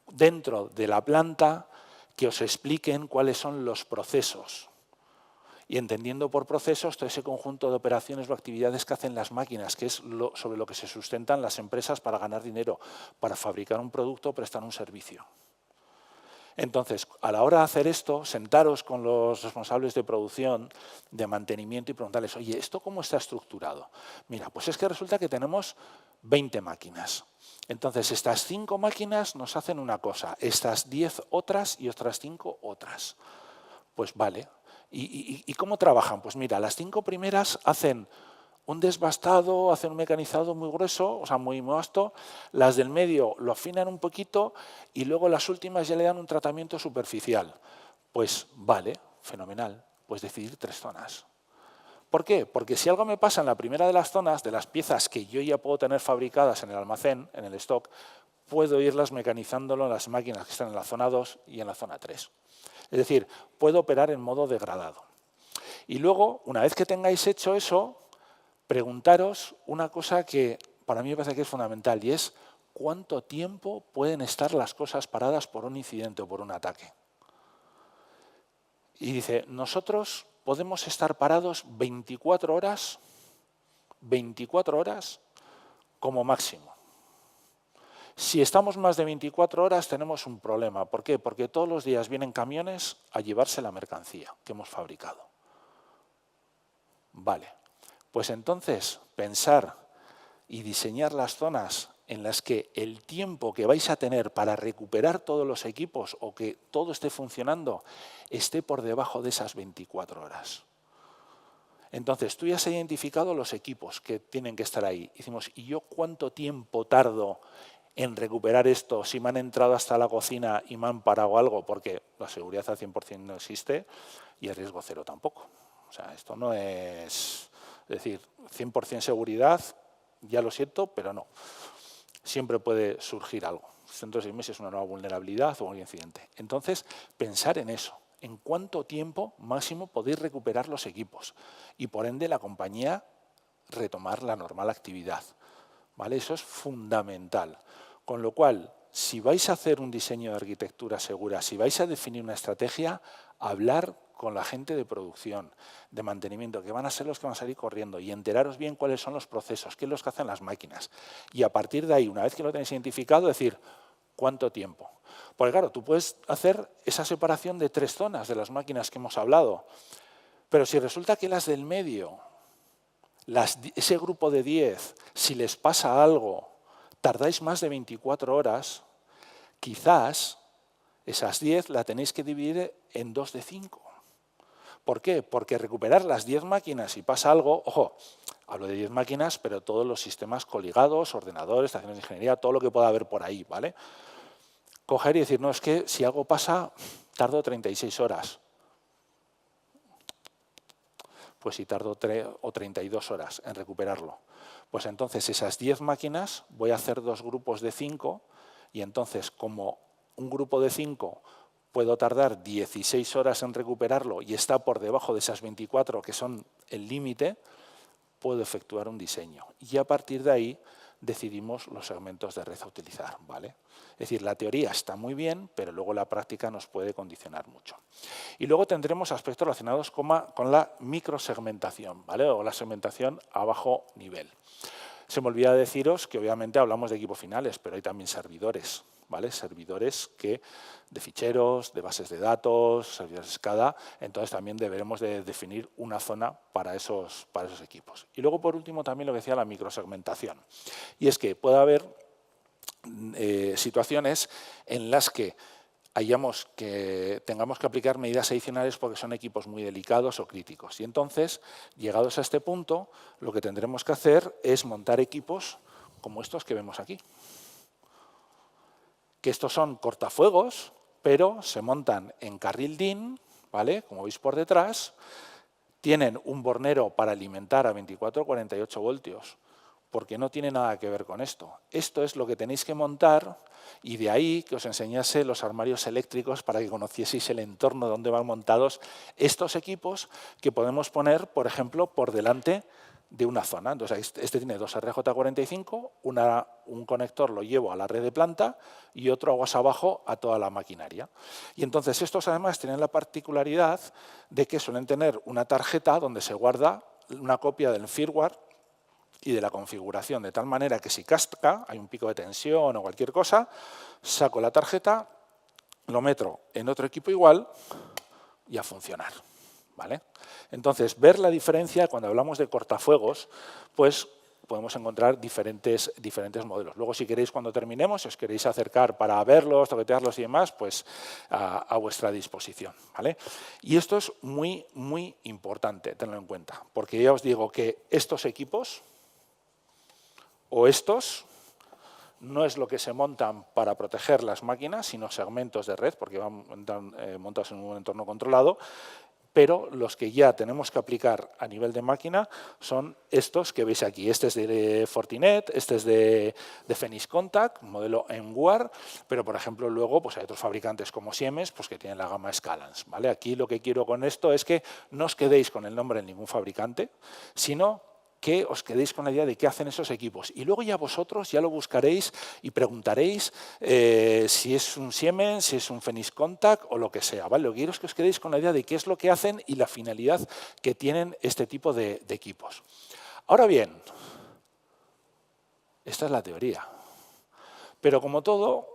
dentro de la planta, que os expliquen cuáles son los procesos. Y entendiendo por procesos todo ese conjunto de operaciones o actividades que hacen las máquinas, que es sobre lo que se sustentan las empresas para ganar dinero, para fabricar un producto o prestar un servicio. Entonces, a la hora de hacer esto, sentaros con los responsables de producción, de mantenimiento y preguntarles, oye, ¿esto cómo está estructurado? Mira, pues es que resulta que tenemos 20 máquinas. Entonces, estas 5 máquinas nos hacen una cosa, estas 10 otras y otras 5 otras. Pues vale. ¿Y cómo trabajan? Pues mira, las 5 primeras hacen un desbastado, hacen un mecanizado muy grueso, o sea, muy vasto. Las del medio lo afinan un poquito y luego las últimas ya le dan un tratamiento superficial. Pues vale, fenomenal. Pues decidir 3 zonas. ¿Por qué? Porque si algo me pasa en la primera de las zonas, de las piezas que yo ya puedo tener fabricadas en el almacén, en el stock, puedo irlas mecanizándolo en las máquinas que están en la zona 2 y en la zona 3. Es decir, puedo operar en modo degradado. Y luego, una vez que tengáis hecho eso, preguntaros una cosa que para mí me parece que es fundamental y es ¿cuánto tiempo pueden estar las cosas paradas por un incidente o por un ataque? Y dice, nosotros podemos estar parados 24 horas como máximo. Si estamos más de 24 horas tenemos un problema. ¿Por qué? Porque todos los días vienen camiones a llevarse la mercancía que hemos fabricado. Vale. Pues entonces pensar y diseñar las zonas en las que el tiempo que vais a tener para recuperar todos los equipos o que todo esté funcionando esté por debajo de esas 24 horas. Entonces, tú ya has identificado los equipos que tienen que estar ahí. Decimos, ¿y yo cuánto tiempo tardo en recuperar esto si me han entrado hasta la cocina y me han parado algo? Porque la seguridad al 100% no existe y el riesgo cero tampoco. O sea, esto no es decir, 100% seguridad, ya lo siento, pero no. Siempre puede surgir algo. Dentro de 6 meses una nueva vulnerabilidad o un incidente. Entonces, pensar en eso. En cuánto tiempo máximo podéis recuperar los equipos y, por ende, la compañía retomar la normal actividad. ¿Vale? Eso es fundamental. Con lo cual, si vais a hacer un diseño de arquitectura segura, si vais a definir una estrategia, hablar con la gente de producción, de mantenimiento, que van a ser los que van a salir corriendo y enteraros bien cuáles son los procesos, qué es lo que hacen las máquinas. Y a partir de ahí, una vez que lo tenéis identificado, decir, ¿cuánto tiempo? Porque claro, tú puedes hacer esa separación de 3 zonas de las máquinas que hemos hablado, pero si resulta que las del medio, ese grupo de 10, si les pasa algo, tardáis más de 24 horas, quizás esas 10 la tenéis que dividir en 2 de 5. ¿Por qué? Porque recuperar las 10 máquinas si pasa algo, ojo, hablo de 10 máquinas, pero todos los sistemas coligados, ordenadores, estaciones de ingeniería, todo lo que pueda haber por ahí, ¿vale? Coger y decir, no, es que si algo pasa, tardo 36 horas. Pues si tardo 32 horas en recuperarlo. Pues entonces esas 10 máquinas voy a hacer 2 grupos de 5 y entonces como un grupo de 5 puedo tardar 16 horas en recuperarlo y está por debajo de esas 24 que son el límite, puedo efectuar un diseño. Y a partir de ahí decidimos los segmentos de red a utilizar, ¿vale? Es decir, la teoría está muy bien, pero luego la práctica nos puede condicionar mucho. Y luego tendremos aspectos relacionados con la microsegmentación, ¿vale? O la segmentación a bajo nivel. Se me olvida deciros que obviamente hablamos de equipos finales, pero hay también servidores, ¿vale? Servidores de ficheros, de bases de datos, servidores SCADA, entonces también deberemos de definir una zona para esos equipos. Y luego, por último, también lo que decía la microsegmentación. Y es que puede haber situaciones en las que tengamos que aplicar medidas adicionales porque son equipos muy delicados o críticos. Y entonces, llegados a este punto, lo que tendremos que hacer es montar equipos como estos que vemos aquí. Que estos son cortafuegos, pero se montan en carril DIN, ¿vale? Como veis por detrás, tienen un bornero para alimentar a 24 o 48 voltios, porque no tiene nada que ver con esto. Esto es lo que tenéis que montar y de ahí que os enseñase los armarios eléctricos para que conocieseis el entorno donde van montados estos equipos que podemos poner, por ejemplo, por delante de una zona. Entonces, este tiene 2 RJ45, un conector lo llevo a la red de planta y otro aguas abajo a toda la maquinaria. Y entonces estos además tienen la particularidad de que suelen tener una tarjeta donde se guarda una copia del firmware y de la configuración, de tal manera que si casca, hay un pico de tensión o cualquier cosa, saco la tarjeta, lo meto en otro equipo igual y a funcionar, ¿vale? Entonces, ver la diferencia cuando hablamos de cortafuegos, pues podemos encontrar diferentes modelos. Luego, si queréis, cuando terminemos, si os queréis acercar para verlos, toquetearlos y demás, pues a vuestra disposición, ¿vale? Y esto es muy, muy importante, tenerlo en cuenta, porque ya os digo que estos equipos o estos no es lo que se montan para proteger las máquinas, sino segmentos de red, porque van montados en un entorno controlado, pero los que ya tenemos que aplicar a nivel de máquina son estos que veis aquí. Este es de Fortinet, este es de Phoenix Contact, modelo MWAR, pero por ejemplo luego pues hay otros fabricantes como Siemens pues, que tienen la gama Scalance, ¿vale? Aquí lo que quiero con esto es que no os quedéis con el nombre de ningún fabricante, sino que os quedéis con la idea de qué hacen esos equipos. Y luego ya vosotros ya lo buscaréis y preguntaréis si es un Siemens, si es un Phoenix Contact o lo que sea, ¿vale? Lo que quiero es que os quedéis con la idea de qué es lo que hacen y la finalidad que tienen este tipo de equipos. Ahora bien, esta es la teoría. Pero como todo,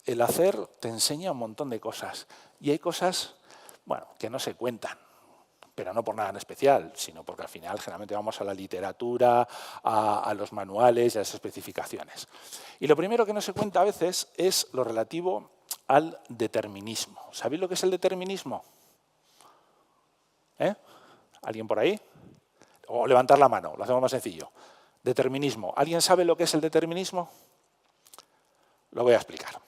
el hacer te enseña un montón de cosas. Y hay cosas, bueno, que no se cuentan. pero no por nada en especial, sino porque al final generalmente vamos a la literatura, a los manuales y a las especificaciones. Y lo primero que no se cuenta a veces es lo relativo al determinismo. ¿Sabéis lo que es el determinismo? ¿Alguien por ahí? O levantar la mano, lo hacemos más sencillo. Determinismo. ¿Alguien sabe lo que es el determinismo? Lo voy a explicar.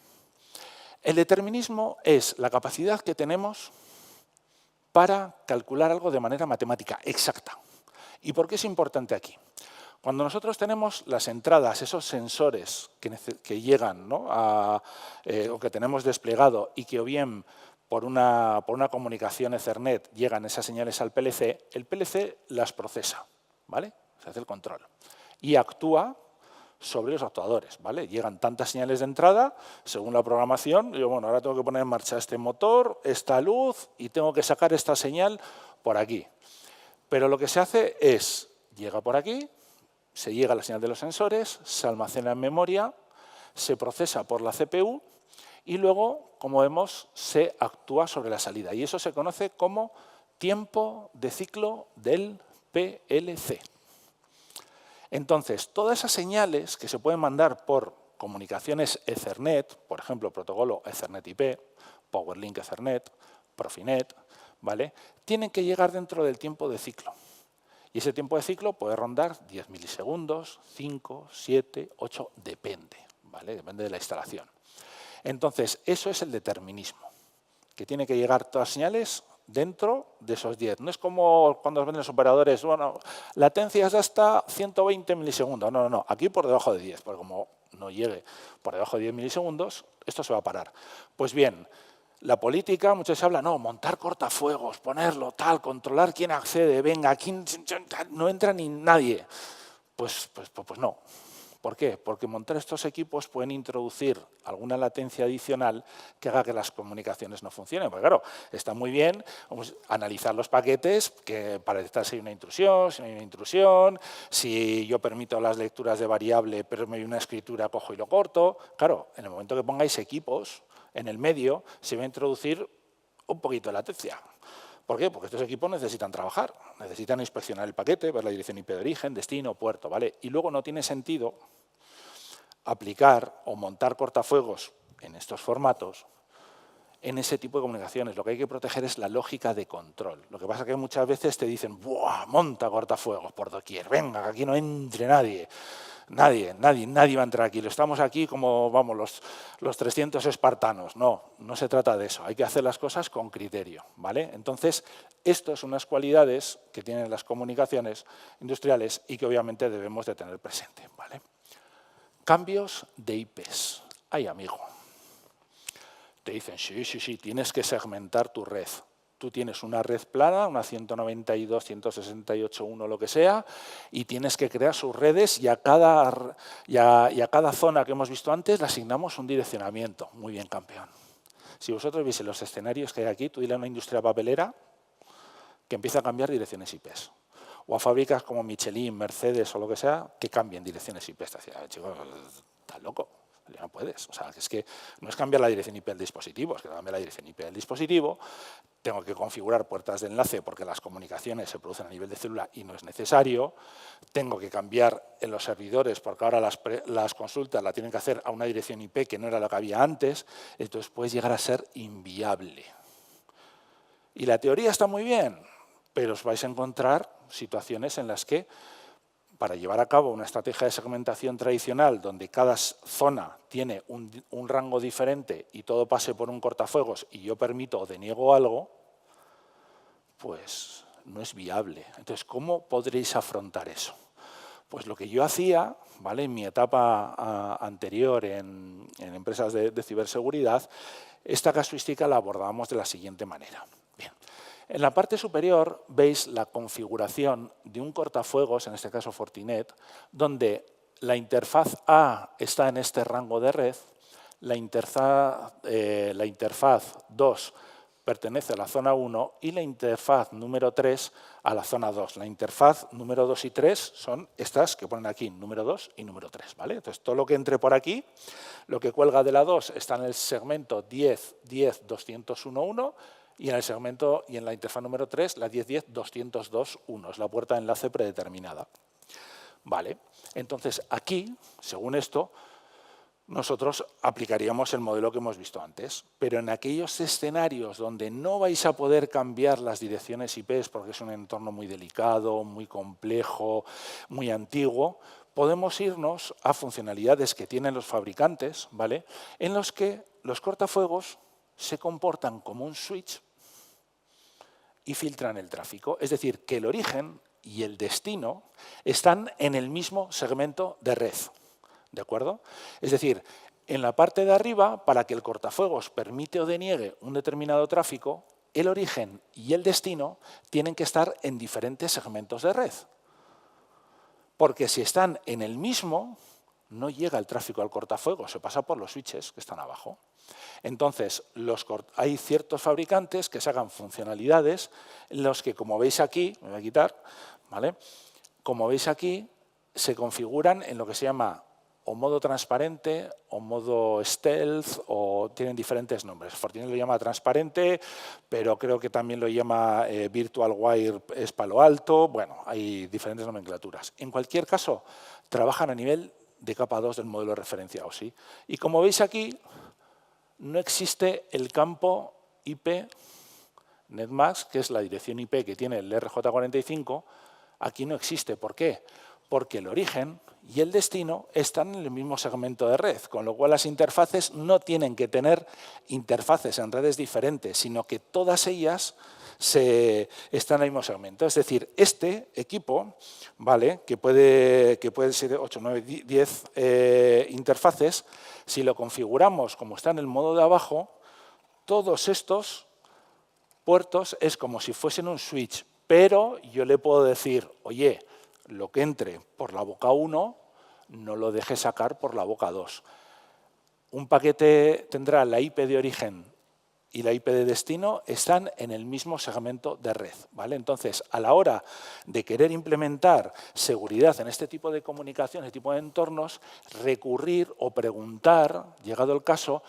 El determinismo es la capacidad que tenemos para calcular algo de manera matemática exacta. ¿Y por qué es importante aquí? Cuando nosotros tenemos las entradas, esos sensores que llegan, ¿no? O que tenemos desplegado y que o bien por una comunicación Ethernet llegan esas señales al PLC, el PLC las procesa, ¿vale? Se hace el control y actúa sobre los actuadores, ¿vale? Llegan tantas señales de entrada, según la programación, yo, bueno, ahora tengo que poner en marcha este motor, esta luz y tengo que sacar esta señal por aquí. Pero lo que se hace es, llega por aquí, se llega a la señal de los sensores, se almacena en memoria, se procesa por la CPU y luego, como vemos, se actúa sobre la salida. Y eso se conoce como tiempo de ciclo del PLC. Entonces, todas esas señales que se pueden mandar por comunicaciones Ethernet, por ejemplo, protocolo Ethernet IP, PowerLink Ethernet, Profinet, ¿vale? Tienen que llegar dentro del tiempo de ciclo. Y ese tiempo de ciclo puede rondar 10 milisegundos, 5, 7, 8, depende, ¿vale? Depende de la instalación. Entonces, eso es el determinismo, que tiene que llegar todas las señales dentro de esos 10. No es como cuando venden los operadores, bueno, latencias de hasta 120 milisegundos. No, no, no, aquí por debajo de 10, porque como no llegue por debajo de 10 milisegundos, esto se va a parar. Pues bien, la política, muchas veces habla, no, montar cortafuegos, ponerlo, tal, controlar quién accede, venga, aquí no entra ni nadie. Pues no. ¿Por qué? Porque montar estos equipos pueden introducir alguna latencia adicional que haga que las comunicaciones no funcionen. Porque claro, está muy bien analizar los paquetes para detectar si hay una intrusión, si no hay una intrusión, si yo permito las lecturas de variable pero me hay una escritura, cojo y lo corto. Claro, en el momento que pongáis equipos en el medio, se va a introducir un poquito de latencia. ¿Por qué? Porque estos equipos necesitan trabajar, necesitan inspeccionar el paquete, ver la dirección IP de origen, destino, puerto, ¿vale? Y luego no tiene sentido aplicar o montar cortafuegos en estos formatos en ese tipo de comunicaciones. Lo que hay que proteger es la lógica de control. Lo que pasa es que muchas veces te dicen, ¡buah! Monta cortafuegos por doquier, venga, que aquí no entre nadie. Nadie va a entrar aquí. Estamos aquí como, vamos, los 300 espartanos. No, no se trata de eso. Hay que hacer las cosas con criterio, ¿vale? Entonces, estas son unas cualidades que tienen las comunicaciones industriales y que obviamente debemos de tener presente, ¿vale? Cambios de IPs. Ay, amigo. Te dicen, sí, tienes que segmentar tu red. Tú tienes una red plana, una 192, 168.1, lo que sea, y tienes que crear sus redes y a cada zona que hemos visto antes le asignamos un direccionamiento. Muy bien, campeón. Si vosotros veis los escenarios que hay aquí, tú dile a una industria papelera que empieza a cambiar direcciones IPs. O a fábricas como Michelin, Mercedes o lo que sea, que cambien direcciones IP. Chicos, estás loco. Ya no puedes. O sea, es que no es cambiar la dirección IP del dispositivo, es que cambiar la dirección IP del dispositivo, tengo que configurar puertas de enlace porque las comunicaciones se producen a nivel de célula y no es necesario, tengo que cambiar en los servidores porque ahora las consultas la tienen que hacer a una dirección IP que no era la que había antes, entonces puede llegar a ser inviable. Y la teoría está muy bien, pero os vais a encontrar situaciones en las que para llevar a cabo una estrategia de segmentación tradicional donde cada zona tiene un rango diferente y todo pase por un cortafuegos y yo permito o deniego algo, pues no es viable. Entonces, ¿cómo podréis afrontar eso? Pues lo que yo hacía, ¿vale? En mi etapa anterior en empresas de ciberseguridad, esta casuística la abordábamos de la siguiente manera. Bien. En la parte superior veis la configuración de un cortafuegos, en este caso Fortinet, donde la interfaz A está en este rango de red, la interfaz 2 pertenece a la zona 1 y la interfaz número 3 a la zona 2. La interfaz número 2 y 3 son estas que ponen aquí, número 2 y número 3. ¿Vale? Entonces, todo lo que entre por aquí, lo que cuelga de la 2 está en el segmento 10.10.201.1 y en el segmento y en la interfaz número 3, la 10.10.202.1. Es la puerta de enlace predeterminada. Vale. Entonces, aquí, según esto, nosotros aplicaríamos el modelo que hemos visto antes, pero en aquellos escenarios donde no vais a poder cambiar las direcciones IP porque es un entorno muy delicado, muy complejo, muy antiguo, podemos irnos a funcionalidades que tienen los fabricantes, ¿vale?, en los que los cortafuegos se comportan como un switch y filtran el tráfico. Es decir, que el origen y el destino están en el mismo segmento de red. ¿De acuerdo? Es decir, en la parte de arriba, para que el cortafuegos permite o deniegue un determinado tráfico, el origen y el destino tienen que estar en diferentes segmentos de red. Porque si están en el mismo, no llega el tráfico al cortafuegos, se pasa por los switches que están abajo. Entonces, hay ciertos fabricantes que sacan funcionalidades en los que, como veis aquí, me voy a quitar, ¿vale?, como veis aquí, se configuran en lo que se llama o modo transparente, o modo stealth, o tienen diferentes nombres. Fortinet lo llama transparente, pero creo que también lo llama Virtual Wire es Palo Alto. Bueno, hay diferentes nomenclaturas. En cualquier caso, trabajan a nivel de capa 2 del modelo de referencia OSI. Y como veis aquí, no existe el campo IP netmask, que es la dirección IP que tiene el RJ45. Aquí no existe. ¿Por qué? Porque el origen y el destino están en el mismo segmento de red, con lo cual las interfaces no tienen que tener interfaces en redes diferentes, sino que todas ellas están en el mismo segmento. Es decir, este equipo, ¿vale?, que puede ser 8, 9, 10 interfaces, si lo configuramos como está en el modo de abajo, todos estos puertos es como si fuesen un switch, pero yo le puedo decir, oye, lo que entre por la boca 1, no lo deje sacar por la boca 2. Un paquete tendrá la IP de origen y la IP de destino, están en el mismo segmento de red, ¿vale? Entonces, a la hora de querer implementar seguridad en este tipo de comunicación, este tipo de entornos, recurrir o preguntar, llegado el caso,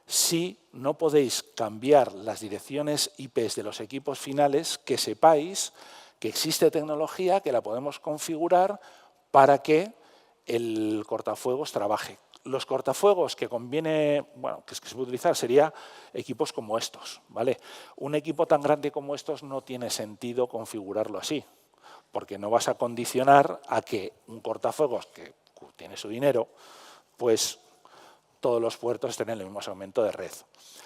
si no podéis cambiar las direcciones IP de los equipos finales, que sepáis que existe tecnología que la podemos configurar para que el cortafuegos trabaje. Los cortafuegos que conviene, bueno, que se puede utilizar sería equipos como estos, ¿vale? Un equipo tan grande como estos no tiene sentido configurarlo así, porque no vas a condicionar a que un cortafuegos que tiene su dinero, pues todos los puertos estén en el mismo segmento de red.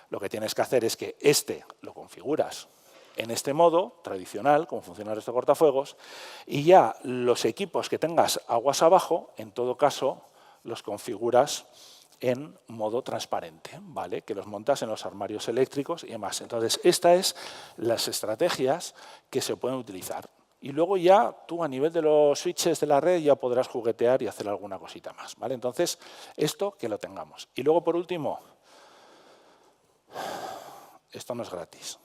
Lo que tienes que hacer es que este lo configuras en este modo tradicional, como funciona este cortafuegos, y ya los equipos que tengas aguas abajo, en todo caso, los configuras en modo transparente, ¿vale?, que los montas en los armarios eléctricos y demás. Entonces, estas es las estrategias que se pueden utilizar. Y luego ya tú a nivel de los switches de la red ya podrás juguetear y hacer alguna cosita más, ¿vale? Entonces, esto que lo tengamos. Y luego, por último, esto no es gratis.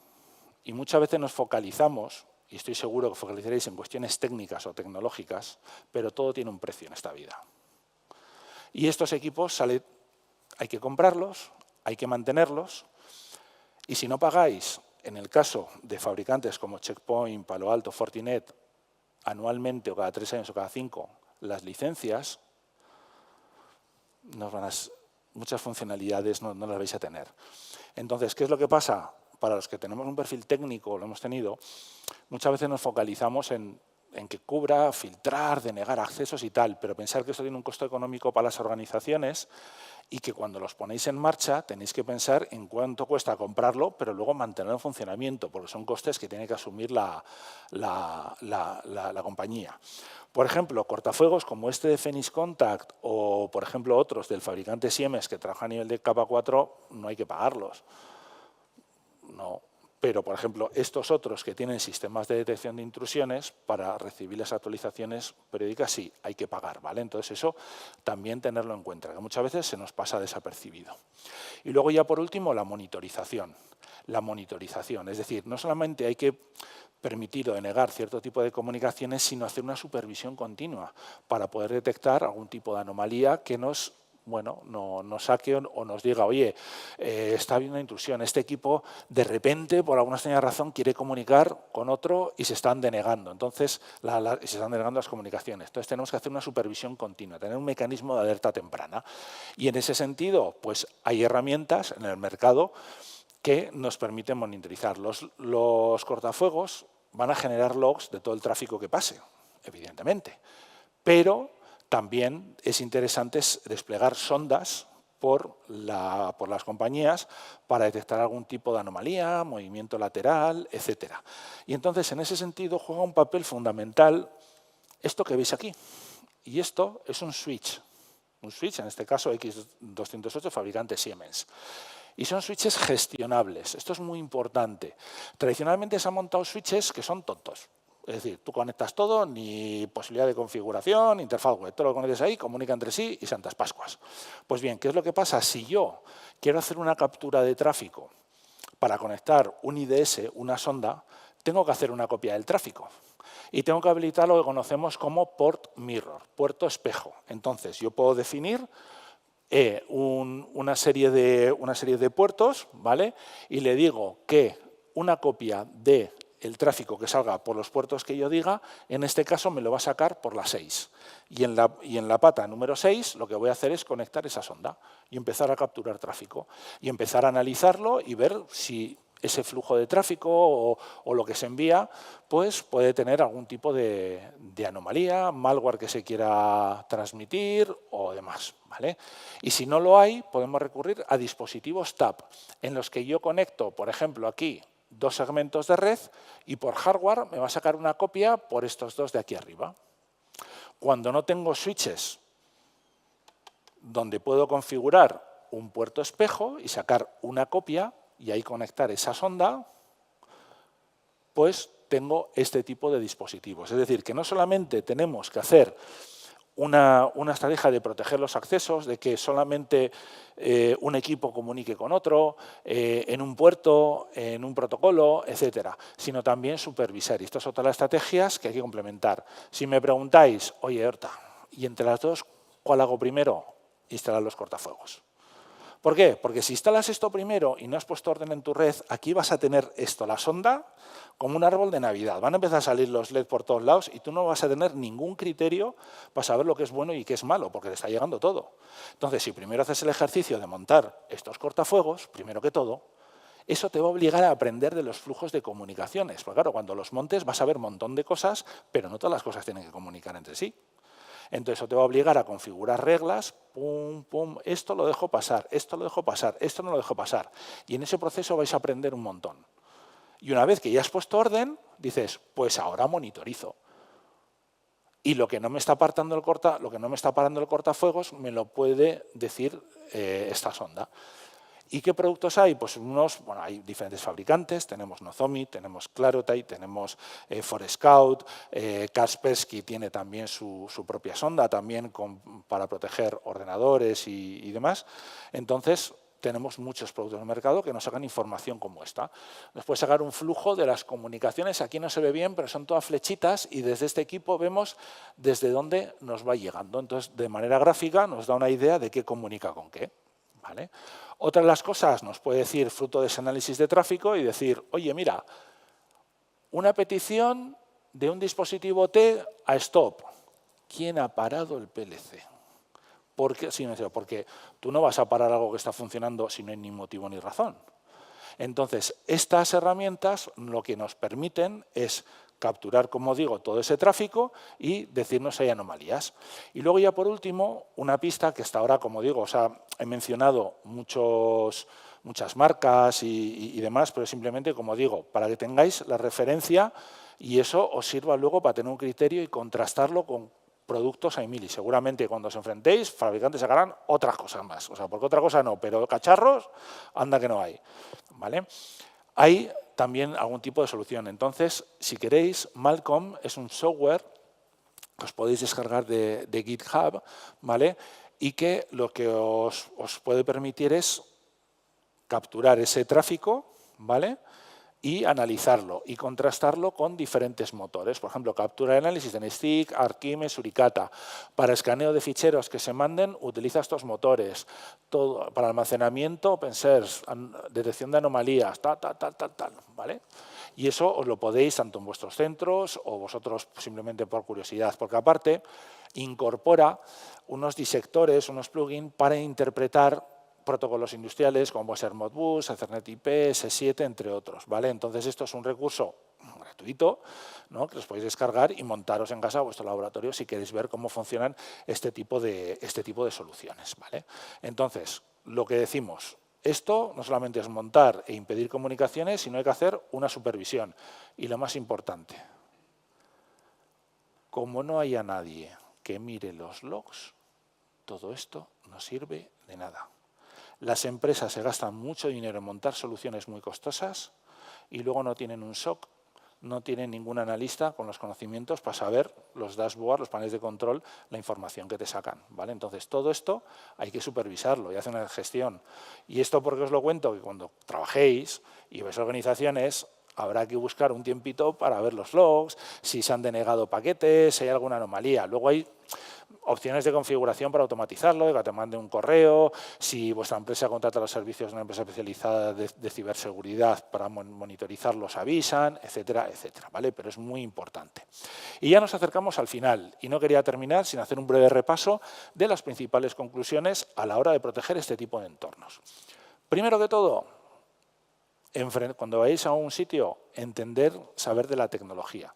Y muchas veces nos focalizamos, y estoy seguro que focalizaréis en cuestiones técnicas o tecnológicas, pero todo tiene un precio en esta vida. Y estos equipos hay que comprarlos, hay que mantenerlos, y si no pagáis, en el caso de fabricantes como Checkpoint, Palo Alto, Fortinet, anualmente o cada 3 años o cada 5, las licencias, muchas funcionalidades no las vais a tener. Entonces, ¿qué es lo que pasa? Para los que tenemos un perfil técnico, lo hemos tenido, muchas veces nos focalizamos en que cubra, filtrar, denegar accesos y tal, pero pensar que eso tiene un costo económico para las organizaciones y que cuando los ponéis en marcha tenéis que pensar en cuánto cuesta comprarlo, pero luego mantenerlo en funcionamiento, porque son costes que tiene que asumir la compañía. Por ejemplo, cortafuegos como este de Phoenix Contact o, por ejemplo, otros del fabricante Siemens que trabaja a nivel de capa 4, no hay que pagarlos. No, pero, por ejemplo, estos otros que tienen sistemas de detección de intrusiones, para recibir las actualizaciones periódicas sí, hay que pagar, ¿vale? Entonces, eso también tenerlo en cuenta, que muchas veces se nos pasa desapercibido. Y luego ya, por último, la monitorización. la monitorización. Es decir, no solamente hay que permitir o denegar cierto tipo de comunicaciones, sino hacer una supervisión continua para poder detectar algún tipo de anomalía que nos saque o nos diga, oye, está habiendo una intrusión, este equipo de repente, por alguna extraña razón, quiere comunicar con otro y se están denegando. Entonces, se están denegando las comunicaciones. Entonces, tenemos que hacer una supervisión continua, tener un mecanismo de alerta temprana. Y en ese sentido, pues hay herramientas en el mercado que nos permiten monitorizar. Los cortafuegos van a generar logs de todo el tráfico que pase, evidentemente, pero también es interesante desplegar sondas por las compañías para detectar algún tipo de anomalía, movimiento lateral, etc. Y entonces, en ese sentido, juega un papel fundamental esto que veis aquí. Y esto es un switch, en este caso X208, fabricante Siemens. Y son switches gestionables. Esto es muy importante. Tradicionalmente se han montado switches que son tontos. Es decir, tú conectas todo, ni posibilidad de configuración, interfaz web, todo lo que conectes ahí, comunica entre sí y santas pascuas. Pues bien, ¿qué es lo que pasa? Si yo quiero hacer una captura de tráfico para conectar un IDS, una sonda, tengo que hacer una copia del tráfico. Y tengo que habilitar lo que conocemos como port mirror, puerto espejo. Entonces, yo puedo definir una serie de puertos, ¿vale? Y le digo que una copia de el tráfico que salga por los puertos que yo diga, en este caso me lo va a sacar por la 6. Y en la pata número 6 lo que voy a hacer es conectar esa sonda y empezar a capturar tráfico. Y empezar a analizarlo y ver si ese flujo de tráfico o lo que se envía pues puede tener algún tipo de anomalía, malware que se quiera transmitir o demás, ¿vale? Y si no lo hay, podemos recurrir a dispositivos TAP, en los que yo conecto, por ejemplo, aquí 2 segmentos de red y por hardware me va a sacar una copia por estos 2 de aquí arriba. Cuando no tengo switches donde puedo configurar un puerto espejo y sacar una copia y ahí conectar esa sonda, pues tengo este tipo de dispositivos. Es decir, que no solamente tenemos que hacer una estrategia de proteger los accesos, de que solamente un equipo comunique con otro, en un puerto, en un protocolo, etcétera, sino también supervisar. Y estas son todas las estrategias que hay que complementar. Si me preguntáis, oye, Horta, y entre las dos, ¿cuál hago primero? Instalar los cortafuegos. ¿Por qué? Porque si instalas esto primero y no has puesto orden en tu red, aquí vas a tener esto, la sonda, como un árbol de Navidad. Van a empezar a salir los LED por todos lados y tú no vas a tener ningún criterio para saber lo que es bueno y qué es malo, porque te está llegando todo. Entonces, si primero haces el ejercicio de montar estos cortafuegos, primero que todo, eso te va a obligar a aprender de los flujos de comunicaciones. Porque claro, cuando los montes vas a ver un montón de cosas, pero no todas las cosas tienen que comunicar entre sí. Entonces, eso te va a obligar a configurar reglas, pum, pum, esto lo dejo pasar, esto lo dejo pasar, esto no lo dejo pasar. Y en ese proceso vais a aprender un montón. Y una vez que ya has puesto orden, dices, pues ahora monitorizo. Y lo que no me está parando el cortafuegos me lo puede decir esta sonda. ¿Y qué productos hay? Pues hay diferentes fabricantes, tenemos Nozomi, tenemos Clarotite, tenemos Forescout, Kaspersky tiene también su propia sonda también para proteger ordenadores y demás. Entonces, tenemos muchos productos en el mercado que nos sacan información como esta. Nos puede sacar un flujo de las comunicaciones, aquí no se ve bien, pero son todas flechitas y desde este equipo vemos desde dónde nos va llegando. Entonces, de manera gráfica nos da una idea de qué comunica con qué, ¿vale? Otra de las cosas nos puede decir, fruto de ese análisis de tráfico, y decir, oye, mira, una petición de un dispositivo T a stop. ¿Quién ha parado el PLC? Porque tú no vas a parar algo que está funcionando si no hay ni motivo ni razón. Entonces, estas herramientas lo que nos permiten es capturar, como digo, todo ese tráfico y decirnos si hay anomalías. Y luego ya por último, una pista que hasta ahora, como digo, he mencionado muchas marcas y demás, pero simplemente, como digo, para que tengáis la referencia y eso os sirva luego para tener un criterio y contrastarlo con productos hay mil. Y seguramente cuando os enfrentéis, fabricantes sacarán otras cosas más. Porque otra cosa no, pero cacharros, anda que no hay, ¿vale? Hay también algún tipo de solución. Entonces, si queréis, Malcolm es un software que os podéis descargar de GitHub, ¿vale? Y que lo que os puede permitir es capturar ese tráfico, ¿vale? Y analizarlo y contrastarlo con diferentes motores. Por ejemplo, captura de análisis de NSTIC, Archimedes, Suricata. Para escaneo de ficheros que se manden, utiliza estos motores. Todo, para almacenamiento, OpenSearch, detección de anomalías, tal, ¿vale? Y eso os lo podéis tanto en vuestros centros o vosotros simplemente por curiosidad, porque aparte incorpora unos disectores, unos plugins para interpretar protocolos industriales como puede ser Modbus, Ethernet IP, S7, entre otros, ¿vale? Entonces esto es un recurso gratuito, ¿no?, que os podéis descargar y montaros en casa a vuestro laboratorio si queréis ver cómo funcionan este tipo de soluciones, ¿vale? Entonces, lo que decimos, esto no solamente es montar e impedir comunicaciones, sino hay que hacer una supervisión. Y lo más importante, como no haya nadie que mire los logs, todo esto no sirve de nada. Las empresas se gastan mucho dinero en montar soluciones muy costosas y luego no tienen un SOC, no tienen ningún analista con los conocimientos para saber los dashboards, los paneles de control, la información que te sacan, ¿vale? Entonces, todo esto hay que supervisarlo y hacer una gestión. Y esto, porque os lo cuento, que cuando trabajéis y veis organizaciones, habrá que buscar un tiempito para ver los logs, si se han denegado paquetes, si hay alguna anomalía. Luego hay opciones de configuración para automatizarlo, que te mande un correo, si vuestra empresa contrata los servicios de una empresa especializada de ciberseguridad para monitorizarlos, avisan, etcétera, etcétera, ¿vale? Pero es muy importante. Y ya nos acercamos al final y no quería terminar sin hacer un breve repaso de las principales conclusiones a la hora de proteger este tipo de entornos. Primero que todo, cuando vayáis a un sitio, saber de la tecnología.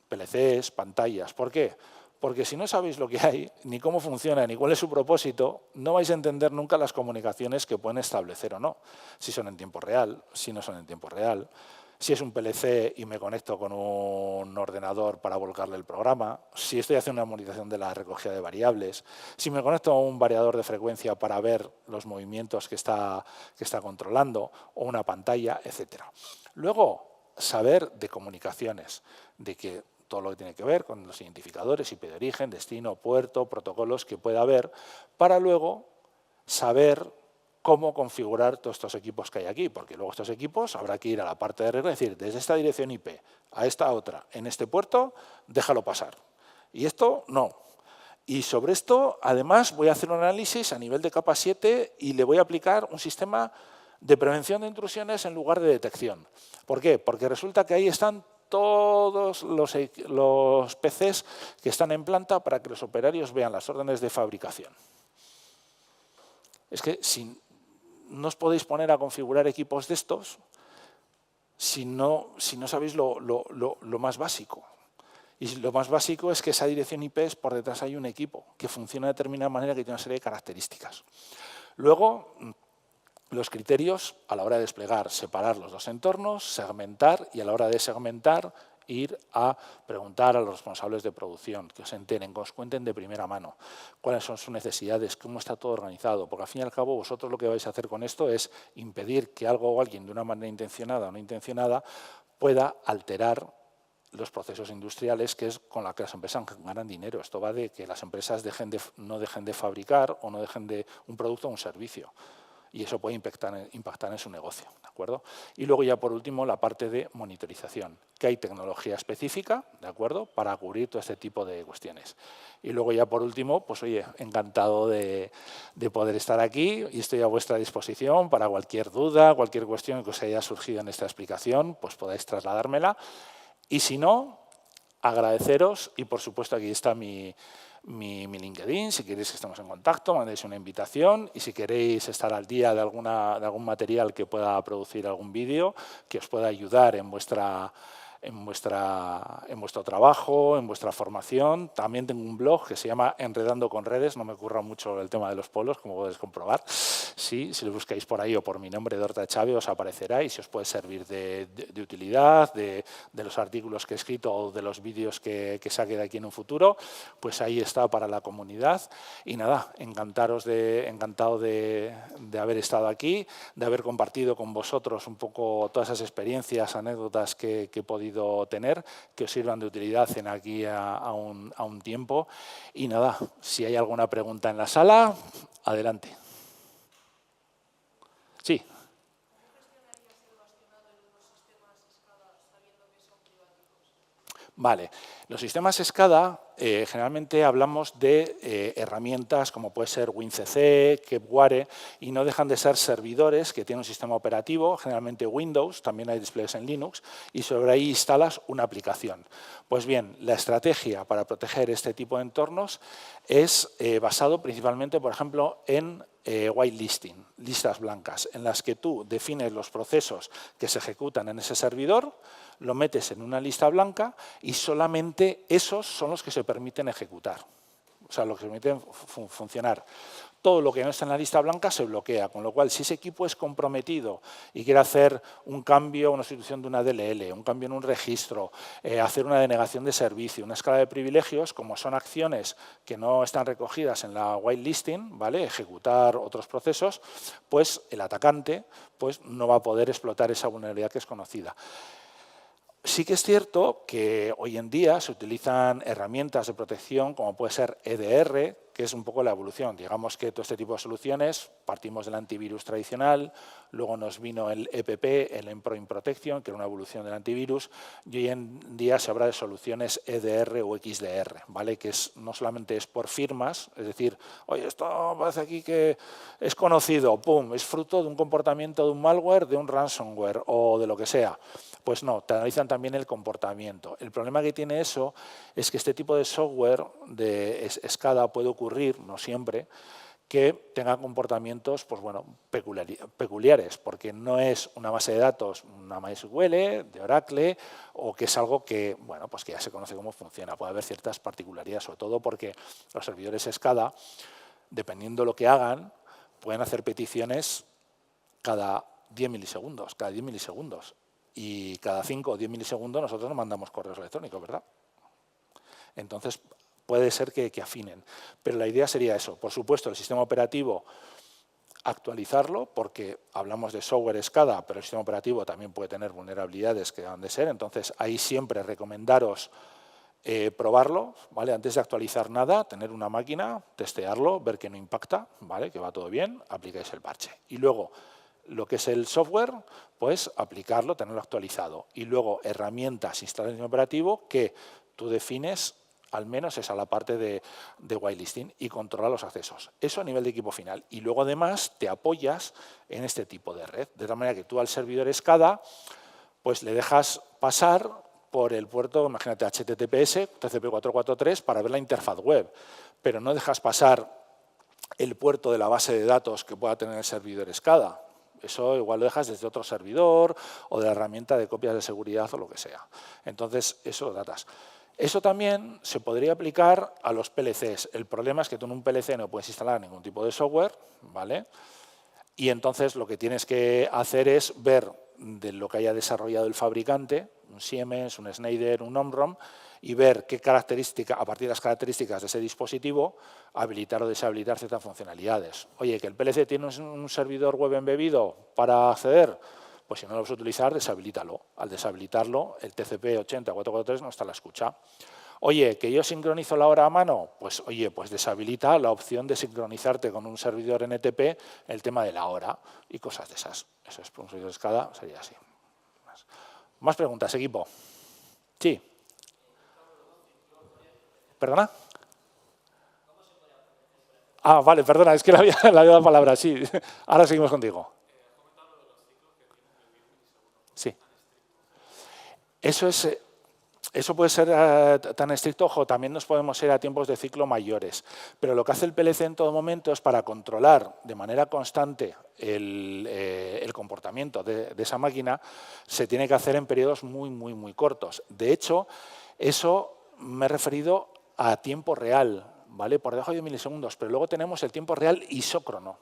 PLCs, pantallas. ¿Por qué? Porque si no sabéis lo que hay, ni cómo funciona, ni cuál es su propósito, no vais a entender nunca las comunicaciones que pueden establecer o no. Si son en tiempo real, si no son en tiempo real, si es un PLC y me conecto con un ordenador para volcarle el programa, si estoy haciendo una monitorización de la recogida de variables, si me conecto a un variador de frecuencia para ver los movimientos que está controlando, o una pantalla, etc. Luego, saber de comunicaciones, de que todo lo que tiene que ver con los identificadores, IP de origen, destino, puerto, protocolos que pueda haber, para luego saber cómo configurar todos estos equipos que hay aquí, porque luego estos equipos habrá que ir a la parte de regla y decir, desde esta dirección IP a esta otra, en este puerto, déjalo pasar. Y esto no. Y sobre esto, además, voy a hacer un análisis a nivel de capa 7 y le voy a aplicar un sistema de prevención de intrusiones en lugar de detección. ¿Por qué? Porque resulta que ahí están todos los PCs que están en planta para que los operarios vean las órdenes de fabricación. Es que si no os podéis poner a configurar equipos de estos si no sabéis lo más básico. Y lo más básico es que esa dirección IP por detrás hay un equipo que funciona de determinada manera, que tiene una serie de características. Luego, los criterios a la hora de desplegar, separar los dos entornos, segmentar y a la hora de segmentar ir a preguntar a los responsables de producción, que os enteren, que os cuenten de primera mano cuáles son sus necesidades, cómo está todo organizado, porque al fin y al cabo vosotros lo que vais a hacer con esto es impedir que algo o alguien de una manera intencionada o no intencionada pueda alterar los procesos industriales, que es con la que las empresas ganan dinero. Esto va de que las empresas no dejen de fabricar o no dejen de un producto o un servicio. Y eso puede impactar en su negocio, ¿de acuerdo? Y luego ya por último la parte de monitorización, que hay tecnología específica, ¿de acuerdo?, para cubrir todo este tipo de cuestiones. Y luego ya por último, pues oye, encantado de poder estar aquí y estoy a vuestra disposición para cualquier duda, cualquier cuestión que os haya surgido en esta explicación, pues podáis trasladármela. Y si no, agradeceros y por supuesto aquí está mi LinkedIn, si queréis que estemos en contacto, mandéis una invitación y si queréis estar al día de algún material que pueda producir algún vídeo que os pueda ayudar en vuestro trabajo, en vuestra formación. También tengo un blog que se llama Enredando con Redes, no me ocurra mucho el tema de los polos, como podéis comprobar. Sí, si lo buscáis por ahí o por mi nombre, Dorta Chávez, os aparecerá y si os puede servir de utilidad, de los artículos que he escrito o de los vídeos que saque de aquí en un futuro, pues ahí está para la comunidad. Y nada, encantado de haber estado aquí, de haber compartido con vosotros un poco todas esas experiencias, anécdotas que he podido tener, que os sirvan de utilidad en aquí a un tiempo. Y nada, si hay alguna pregunta en la sala, adelante. Sí. Vale, los sistemas SCADA generalmente hablamos de herramientas como puede ser WinCC, Kepware, y no dejan de ser servidores que tienen un sistema operativo, generalmente Windows, también hay despliegues en Linux, y sobre ahí instalas una aplicación. Pues bien, la estrategia para proteger este tipo de entornos es basado principalmente, por ejemplo, en whitelisting, listas blancas, en las que tú defines los procesos que se ejecutan en ese servidor, lo metes en una lista blanca y solamente esos son los que se permiten ejecutar, o sea, los que se permiten funcionar. Todo lo que no está en la lista blanca se bloquea, con lo cual, si ese equipo es comprometido y quiere hacer un cambio, una sustitución de una DLL, un cambio en un registro, hacer una denegación de servicio, una escala de privilegios, como son acciones que no están recogidas en la whitelisting, ¿vale? Ejecutar otros procesos, pues el atacante pues, no va a poder explotar esa vulnerabilidad que es conocida. Sí que es cierto que hoy en día se utilizan herramientas de protección como puede ser EDR, que es un poco la evolución. Digamos que todo este tipo de soluciones, partimos del antivirus tradicional, luego nos vino el EPP, el Endpoint Protection, que era una evolución del antivirus, y hoy en día se habla de soluciones EDR o XDR, ¿vale? Que no solamente es por firmas, es decir, oye, esto parece aquí que es conocido, pum, es fruto de un comportamiento de un malware, de un ransomware o de lo que sea. Pues no, te analizan también el comportamiento. El problema que tiene eso es que este tipo de software de SCADA puede ocurrir, no siempre, que tenga comportamientos pues bueno, peculiares, porque no es una base de datos, una MySQL, de Oracle, o que es algo que, bueno, pues que ya se conoce cómo funciona. Puede haber ciertas particularidades, sobre todo porque los servidores SCADA, dependiendo de lo que hagan, pueden hacer peticiones cada 10 milisegundos, cada 10 milisegundos. Y cada 5 o 10 milisegundos nosotros nos mandamos correos electrónicos, ¿verdad? Entonces, puede ser que afinen. Pero la idea sería eso. Por supuesto, el sistema operativo, actualizarlo, porque hablamos de software SCADA, pero el sistema operativo también puede tener vulnerabilidades que han de ser. Entonces, ahí siempre recomendaros probarlo, ¿vale? Antes de actualizar nada, tener una máquina, testearlo, ver que no impacta, ¿vale? Que va todo bien, aplicáis el parche. Y luego, lo que es el software, pues aplicarlo, tenerlo actualizado. Y luego herramientas instaladas en el operativo que tú defines, al menos esa la parte de whitelisting, y controla los accesos. Eso a nivel de equipo final. Y luego además te apoyas en este tipo de red. De tal manera que tú al servidor SCADA pues le dejas pasar por el puerto, imagínate, HTTPS, TCP443, para ver la interfaz web. Pero no dejas pasar el puerto de la base de datos que pueda tener el servidor SCADA. Eso igual lo dejas desde otro servidor o de la herramienta de copias de seguridad o lo que sea. Entonces, eso lo datas. Eso también se podría aplicar a los PLCs. El problema es que tú en un PLC no puedes instalar ningún tipo de software, ¿vale? Y entonces lo que tienes que hacer es ver de lo que haya desarrollado el fabricante, un Siemens, un Schneider, un Omron, y ver qué características, a partir de las características de ese dispositivo, habilitar o deshabilitar ciertas funcionalidades. Oye, que el PLC tiene un servidor web embebido para acceder, pues si no lo vas a utilizar, deshabilítalo. Al deshabilitarlo, el TCP/80/443 no está a la escucha. Oye, que yo sincronizo la hora a mano, pues oye, pues deshabilita la opción de sincronizarte con un servidor NTP el tema de la hora y cosas de esas. Eso es, por un servidor SCADA sería así. Más preguntas, equipo. Sí. ¿Perdona? Ah, vale, perdona, es que le había dado palabra, sí. Ahora seguimos contigo. Sí. Eso puede ser tan estricto, ojo, también nos podemos ir a tiempos de ciclo mayores. Pero lo que hace el PLC en todo momento es para controlar de manera constante el comportamiento de esa máquina, se tiene que hacer en periodos muy cortos. De hecho, eso me he referido a tiempo real, ¿vale? Por debajo de milisegundos, pero luego tenemos el tiempo real isócrono,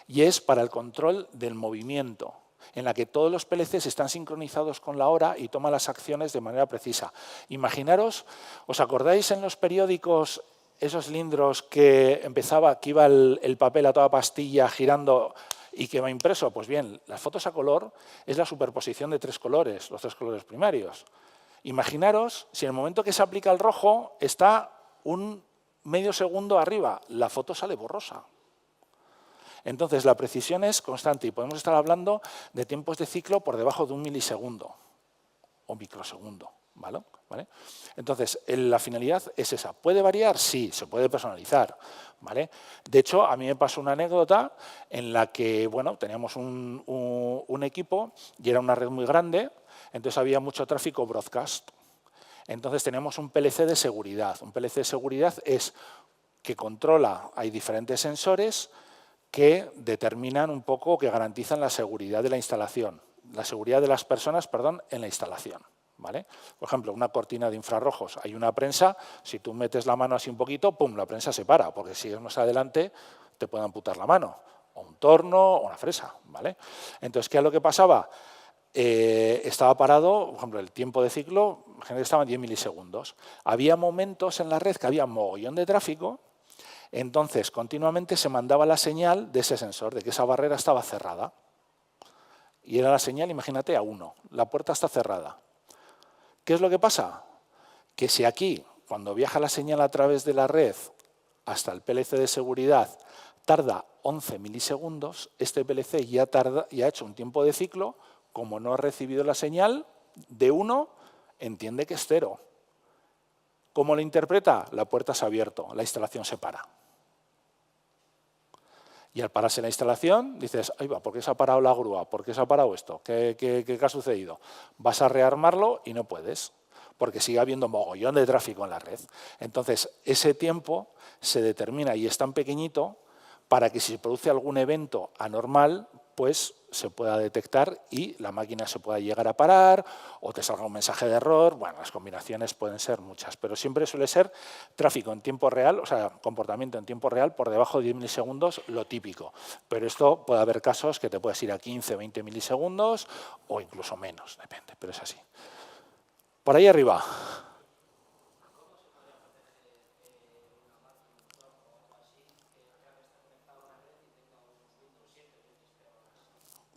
y es para el control del movimiento, en la que todos los PLCs están sincronizados con la hora y toman las acciones de manera precisa. Imaginaros, ¿os acordáis en los periódicos esos cilindros que iba el papel a toda pastilla girando y que va impreso? Pues bien, las fotos a color es la superposición de 3 colores, los 3 colores primarios. Imaginaros si en el momento que se aplica el rojo está un medio segundo arriba, la foto sale borrosa. Entonces, la precisión es constante y podemos estar hablando de tiempos de ciclo por debajo de 1 milisegundo o microsegundo, ¿vale? ¿vale? Entonces, la finalidad es esa. ¿Puede variar? Sí, se puede personalizar, ¿vale? De hecho, a mí me pasó una anécdota en la que, bueno, teníamos un equipo y era una red muy grande, entonces había mucho tráfico broadcast. Entonces teníamos un PLC de seguridad. Un PLC de seguridad es que controla, hay diferentes sensores que determinan un poco, que garantizan la seguridad de la instalación, la seguridad de las personas, perdón, en la instalación. ¿Vale? Por ejemplo, una cortina de infrarrojos, hay una prensa, si tú metes la mano así un poquito, ¡pum!, la prensa se para, porque si es más adelante te puede amputar la mano, o un torno, o una fresa. ¿Vale? Entonces, ¿qué es lo que pasaba? Estaba parado, por ejemplo, el tiempo de ciclo, generalmente estaba en 10 milisegundos. Había momentos en la red que había mogollón de tráfico, entonces continuamente se mandaba la señal de ese sensor, de que esa barrera estaba cerrada. Y era la señal, imagínate, a 1, la puerta está cerrada. ¿Qué es lo que pasa? Que si aquí, cuando viaja la señal a través de la red hasta el PLC de seguridad, tarda 11 milisegundos, este PLC ya ha hecho un tiempo de ciclo, como no ha recibido la señal de 1, entiende que es 0. ¿Cómo lo interpreta? La puerta se ha abierto, la instalación se para. Y al pararse la instalación, dices, ahí va, ¿por qué se ha parado la grúa? ¿Por qué se ha parado esto? ¿Qué ha sucedido? Vas a rearmarlo y no puedes, porque sigue habiendo mogollón de tráfico en la red. Entonces, ese tiempo se determina y es tan pequeñito para que si se produce algún evento anormal, pues se pueda detectar y la máquina se pueda llegar a parar o te salga un mensaje de error. Bueno, las combinaciones pueden ser muchas, pero siempre suele ser tráfico en tiempo real, o sea, comportamiento en tiempo real por debajo de 10 milisegundos, lo típico. Pero esto puede haber casos que te puedes ir a 15, 20 milisegundos o incluso menos, depende, pero es así. Por ahí arriba.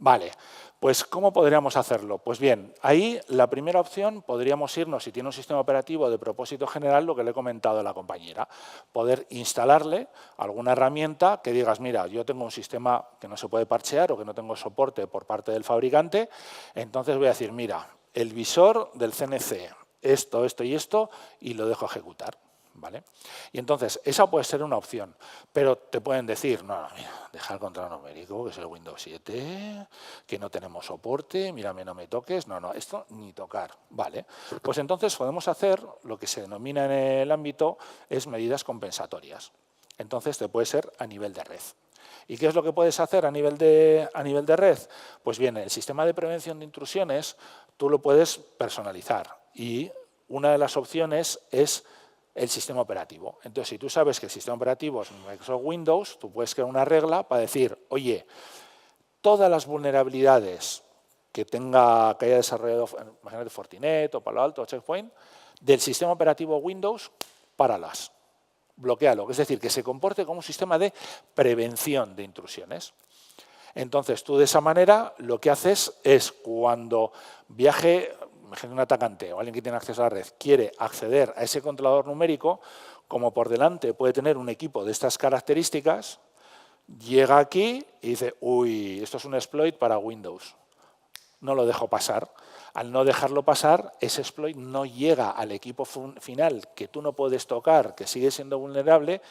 Vale, pues ¿cómo podríamos hacerlo? Pues bien, ahí la primera opción podríamos irnos, si tiene un sistema operativo de propósito general, lo que le he comentado a la compañera, poder instalarle alguna herramienta que digas, mira, yo tengo un sistema que no se puede parchear o que no tengo soporte por parte del fabricante, entonces voy a decir, mira, el visor del CNC, esto, esto y esto, y lo dejo ejecutar. ¿Vale? Y entonces, esa puede ser una opción, pero te pueden decir, no, mira, deja el control numérico, que es el Windows 7, que no tenemos soporte, mírame, no me toques, no, esto ni tocar. Vale, pues entonces podemos hacer lo que se denomina en el ámbito es medidas compensatorias. Entonces, te puede ser a nivel de red. ¿Y qué es lo que puedes hacer a nivel de red? Pues bien, el sistema de prevención de intrusiones tú lo puedes personalizar y una de las opciones es el sistema operativo. Entonces, si tú sabes que el sistema operativo es Microsoft Windows, tú puedes crear una regla para decir, oye, todas las vulnerabilidades que haya desarrollado, imagínate, Fortinet o Palo Alto o Checkpoint, del sistema operativo Windows, páralas, bloquéalo. Es decir, que se comporte como un sistema de prevención de intrusiones. Entonces, tú de esa manera lo que haces es cuando viaje, imagínate un atacante o alguien que tiene acceso a la red, quiere acceder a ese controlador numérico, como por delante puede tener un equipo de estas características, llega aquí y dice, uy, esto es un exploit para Windows. No lo dejo pasar. Al no dejarlo pasar, ese exploit no llega al equipo final que tú no puedes tocar, que sigue siendo vulnerable,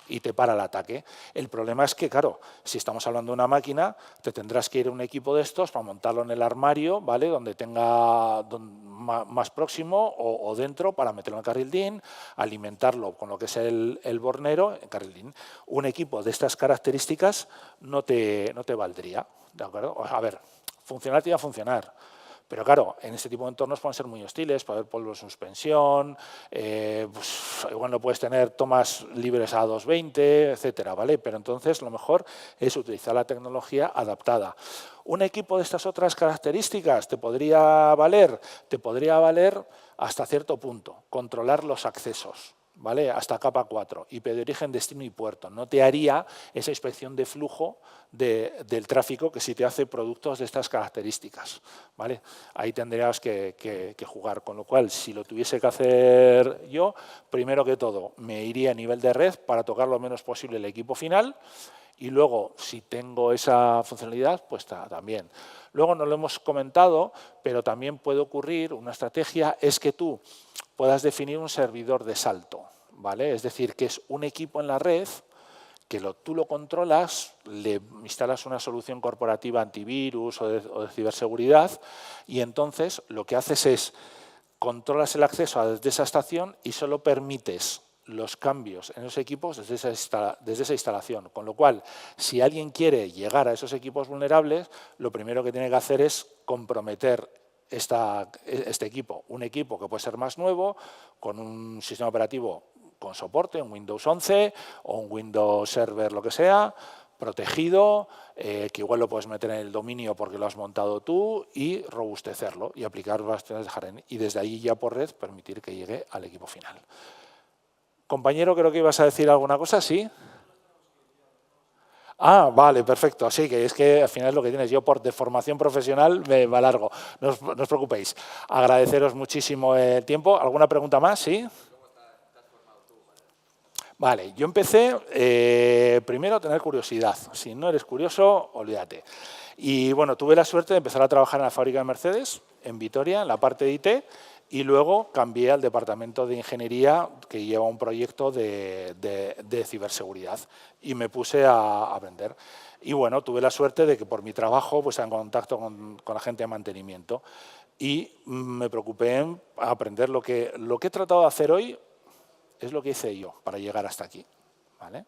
y te para el ataque. El problema es que, claro, si estamos hablando de una máquina, te tendrás que ir a un equipo de estos para montarlo en el armario, ¿vale? Donde tenga más próximo o dentro para meterlo en carril DIN, alimentarlo con lo que es el bornero en carril DIN. Un equipo de estas características no te valdría, ¿de acuerdo? A ver, funcionar te va a funcionar. Pero claro, en este tipo de entornos pueden ser muy hostiles, puede haber polvo de suspensión, pues, igual no puedes tener tomas libres a 220, etcétera, ¿vale? Pero entonces lo mejor es utilizar la tecnología adaptada. ¿Un equipo de estas otras características te podría valer? Te podría valer hasta cierto punto, controlar los accesos, ¿vale? Hasta capa 4, IP de origen, destino y puerto. No te haría esa inspección de flujo del tráfico que sí te hace productos de estas características, ¿vale? Ahí tendrías que jugar, con lo cual, si lo tuviese que hacer yo, primero que todo, me iría a nivel de red para tocar lo menos posible el equipo final Y luego, si tengo esa funcionalidad, pues también. Luego no lo hemos comentado, pero también puede ocurrir, una estrategia es que tú puedas definir un servidor de salto, ¿vale? Es decir, que es un equipo en la red que tú lo controlas, le instalas una solución corporativa antivirus o de ciberseguridad y entonces lo que haces es controlas el acceso desde esa estación y solo permites los cambios en esos equipos desde esa instalación. Con lo cual, si alguien quiere llegar a esos equipos vulnerables, lo primero que tiene que hacer es comprometer este equipo. Un equipo que puede ser más nuevo, con un sistema operativo con soporte, un Windows 11 o un Windows Server, lo que sea, protegido, que igual lo puedes meter en el dominio porque lo has montado tú y robustecerlo y aplicar bastiones de Jaren. Y desde ahí ya por red permitir que llegue al equipo final. Compañero, creo que ibas a decir alguna cosa, ¿sí? Ah, vale, perfecto. Sí, que es que al final es lo que tienes. Yo por de formación profesional me alargo. No os preocupéis. Agradeceros muchísimo el tiempo. ¿Alguna pregunta más? ¿Sí? Vale, yo empecé primero a tener curiosidad. Si no eres curioso, olvídate. Y bueno, tuve la suerte de empezar a trabajar en la fábrica de Mercedes, en Vitoria, en la parte de IT, y luego cambié al departamento de ingeniería que lleva un proyecto de ciberseguridad y me puse a aprender. Y bueno, tuve la suerte de que por mi trabajo pues en contacto con la gente de mantenimiento y me preocupé en aprender lo que he tratado de hacer hoy es lo que hice yo para llegar hasta aquí, ¿vale?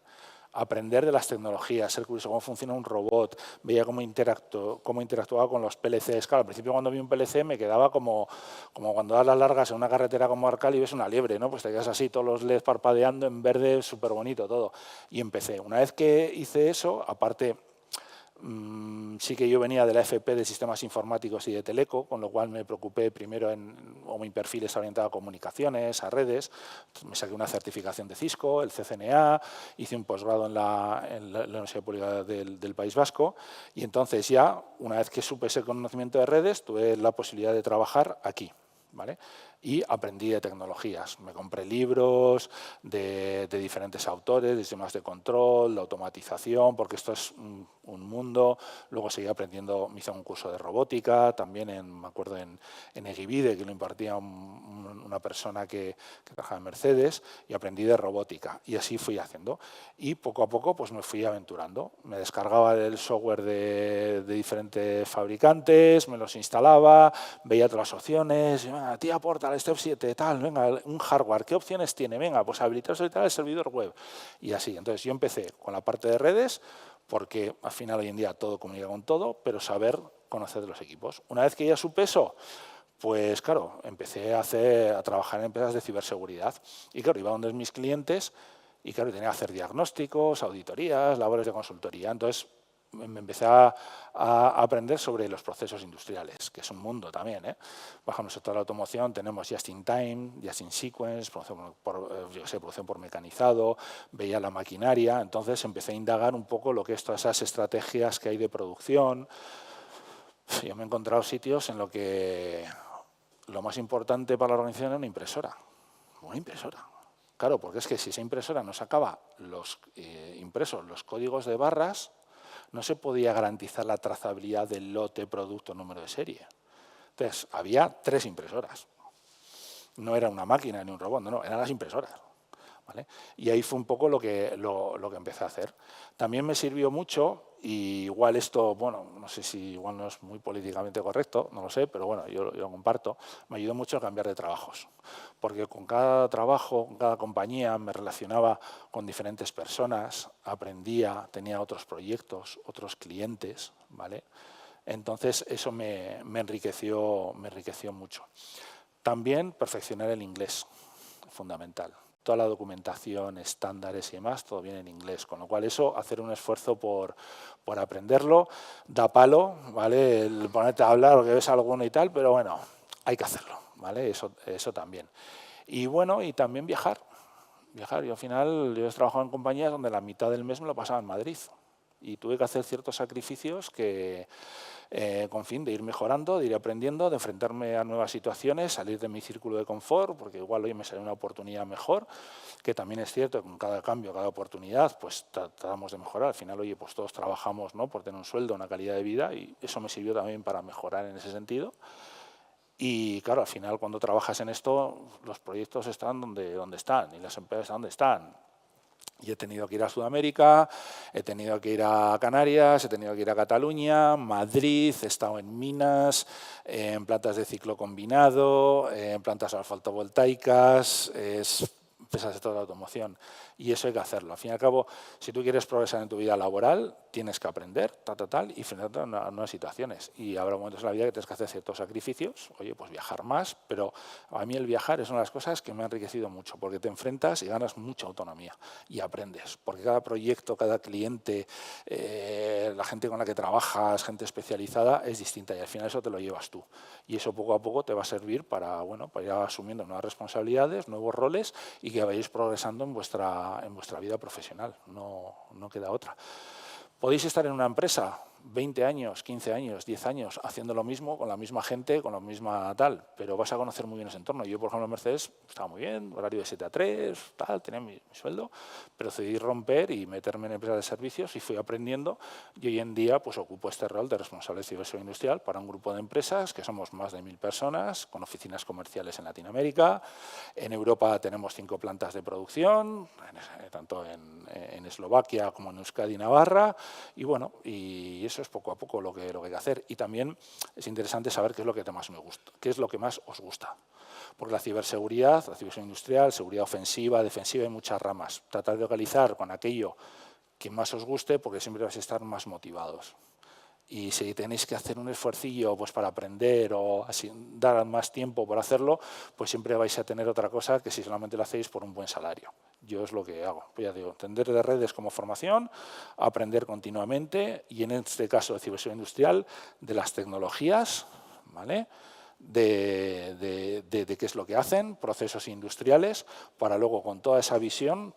Aprender de las tecnologías, ser curioso, cómo funciona un robot, veía cómo interactuaba con los PLCs. Claro, al principio cuando vi un PLC me quedaba como cuando das las largas en una carretera como Arcal y ves una liebre, ¿no? Pues te quedas así, todos los LEDs parpadeando en verde, súper bonito todo. Y empecé. Una vez que hice eso, aparte sí que yo venía de la FP de Sistemas Informáticos y de Teleco, con lo cual me preocupé primero o mi perfil está orientado a comunicaciones, a redes. Me saqué una certificación de Cisco, el CCNA, hice un posgrado en la Universidad Pública del País Vasco y entonces ya, una vez que supe ese conocimiento de redes, tuve la posibilidad de trabajar aquí, ¿vale? Y aprendí de tecnologías. Me compré libros de diferentes autores, de sistemas de control, de automatización, porque esto es un mundo. Luego seguí aprendiendo, me hice un curso de robótica, también me acuerdo en Egivide, que lo impartía una persona que trabajaba en Mercedes, y aprendí de robótica. Y así fui haciendo. Y poco a poco pues me fui aventurando. Me descargaba el software de diferentes fabricantes, me los instalaba, veía otras opciones, venga, tía, aporta el Step 7, tal, venga, un hardware, ¿qué opciones tiene? Venga, pues habilitar el servidor web. Y así, entonces yo empecé con la parte de redes, porque al final hoy en día todo comunica con todo, pero saber conocer de los equipos. Una vez que ya supe eso, pues claro, empecé a trabajar en empresas de ciberseguridad. Y claro, iba donde mis clientes y claro, tenía que hacer diagnósticos, auditorías, labores de consultoría. Entonces me empecé a aprender sobre los procesos industriales, que es un mundo también, ¿eh? Bajo el sector de la automoción tenemos just in time, just in sequence, producción por mecanizado, veía la maquinaria, entonces empecé a indagar un poco lo que es todas esas estrategias que hay de producción. Yo me he encontrado sitios en lo que lo más importante para la organización es una impresora. Una impresora. Claro, porque es que si esa impresora no sacaba impresos los códigos de barras, no se podía garantizar la trazabilidad del lote, producto, número de serie. Entonces, había 3 impresoras. No era una máquina ni un robot, no, eran las impresoras. ¿Vale? Y ahí fue un poco lo que empecé a hacer. También me sirvió mucho, y igual esto, bueno, no sé si igual no es muy políticamente correcto, no lo sé, pero bueno, yo lo comparto, me ayudó mucho a cambiar de trabajos, porque con cada trabajo, con cada compañía me relacionaba con diferentes personas, aprendía, tenía otros proyectos, otros clientes, ¿vale? Entonces eso me enriqueció mucho. También perfeccionar el inglés, fundamental. Toda la documentación, estándares y demás, todo viene en inglés, con lo cual eso, hacer un esfuerzo por aprenderlo, da palo, ¿vale? El ponerte a hablar o que ves alguno y tal, pero bueno, hay que hacerlo, ¿vale? Eso también. Y bueno, y también viajar. Yo al final, yo he trabajado en compañías donde la mitad del mes me lo pasaba en Madrid. Y tuve que hacer ciertos sacrificios que, con fin de ir mejorando, de ir aprendiendo, de enfrentarme a nuevas situaciones, salir de mi círculo de confort, porque igual hoy me sale una oportunidad mejor, que también es cierto que con cada cambio, cada oportunidad, pues tratamos de mejorar. Al final, oye, pues todos trabajamos, ¿no?, por tener un sueldo, una calidad de vida, y eso me sirvió también para mejorar en ese sentido. Y claro, al final cuando trabajas en esto, los proyectos están donde están y las empresas están donde están. Y he tenido que ir a Sudamérica, he tenido que ir a Canarias, he tenido que ir a Cataluña, Madrid, he estado en minas, en plantas de ciclo combinado, en plantas fotovoltaicas, empresas de toda la automoción. Y eso hay que hacerlo. Al fin y al cabo, si tú quieres progresar en tu vida laboral, tienes que aprender, y enfrentarte a nuevas situaciones. Y habrá momentos en la vida que tienes que hacer ciertos sacrificios, oye, pues viajar más, pero a mí el viajar es una de las cosas que me ha enriquecido mucho, porque te enfrentas y ganas mucha autonomía y aprendes, porque cada proyecto, cada cliente, la gente con la que trabajas, gente especializada, es distinta y al final eso te lo llevas tú. Y eso poco a poco te va a servir para, bueno, para ir asumiendo nuevas responsabilidades, nuevos roles y que vayáis progresando en vuestra vida profesional, no queda otra. Podéis estar en una empresa 20 años, 15 años, 10 años haciendo lo mismo, con la misma gente, con la misma tal, pero vas a conocer muy bien ese entorno. Yo, por ejemplo, en Mercedes estaba muy bien, horario de 7 a 3, tal, tenía mi sueldo, pero decidí romper y meterme en empresas de servicios y fui aprendiendo y hoy en día pues ocupo este rol de responsable de ciberseguridad industrial para un grupo de empresas que somos más de 1000 personas, con oficinas comerciales en Latinoamérica. En Europa tenemos 5 plantas de producción, tanto en Eslovaquia como en Euskadi y Navarra, y bueno, y eso es poco a poco lo que hay que hacer. Y también es interesante saber qué es lo que más me gusta, qué es lo que más os gusta. Porque la ciberseguridad industrial, seguridad ofensiva, defensiva, hay muchas ramas. Tratar de localizar con aquello que más os guste, porque siempre vais a estar más motivados. Y si tenéis que hacer un esfuercillo pues, para aprender o así, dar más tiempo por hacerlo, pues siempre vais a tener otra cosa que si solamente lo hacéis por un buen salario. Yo es lo que hago. Pues ya digo, entender de redes como formación, aprender continuamente y en este caso de ciberseguridad industrial, de las tecnologías, ¿vale?, de qué es lo que hacen, procesos industriales, para luego con toda esa visión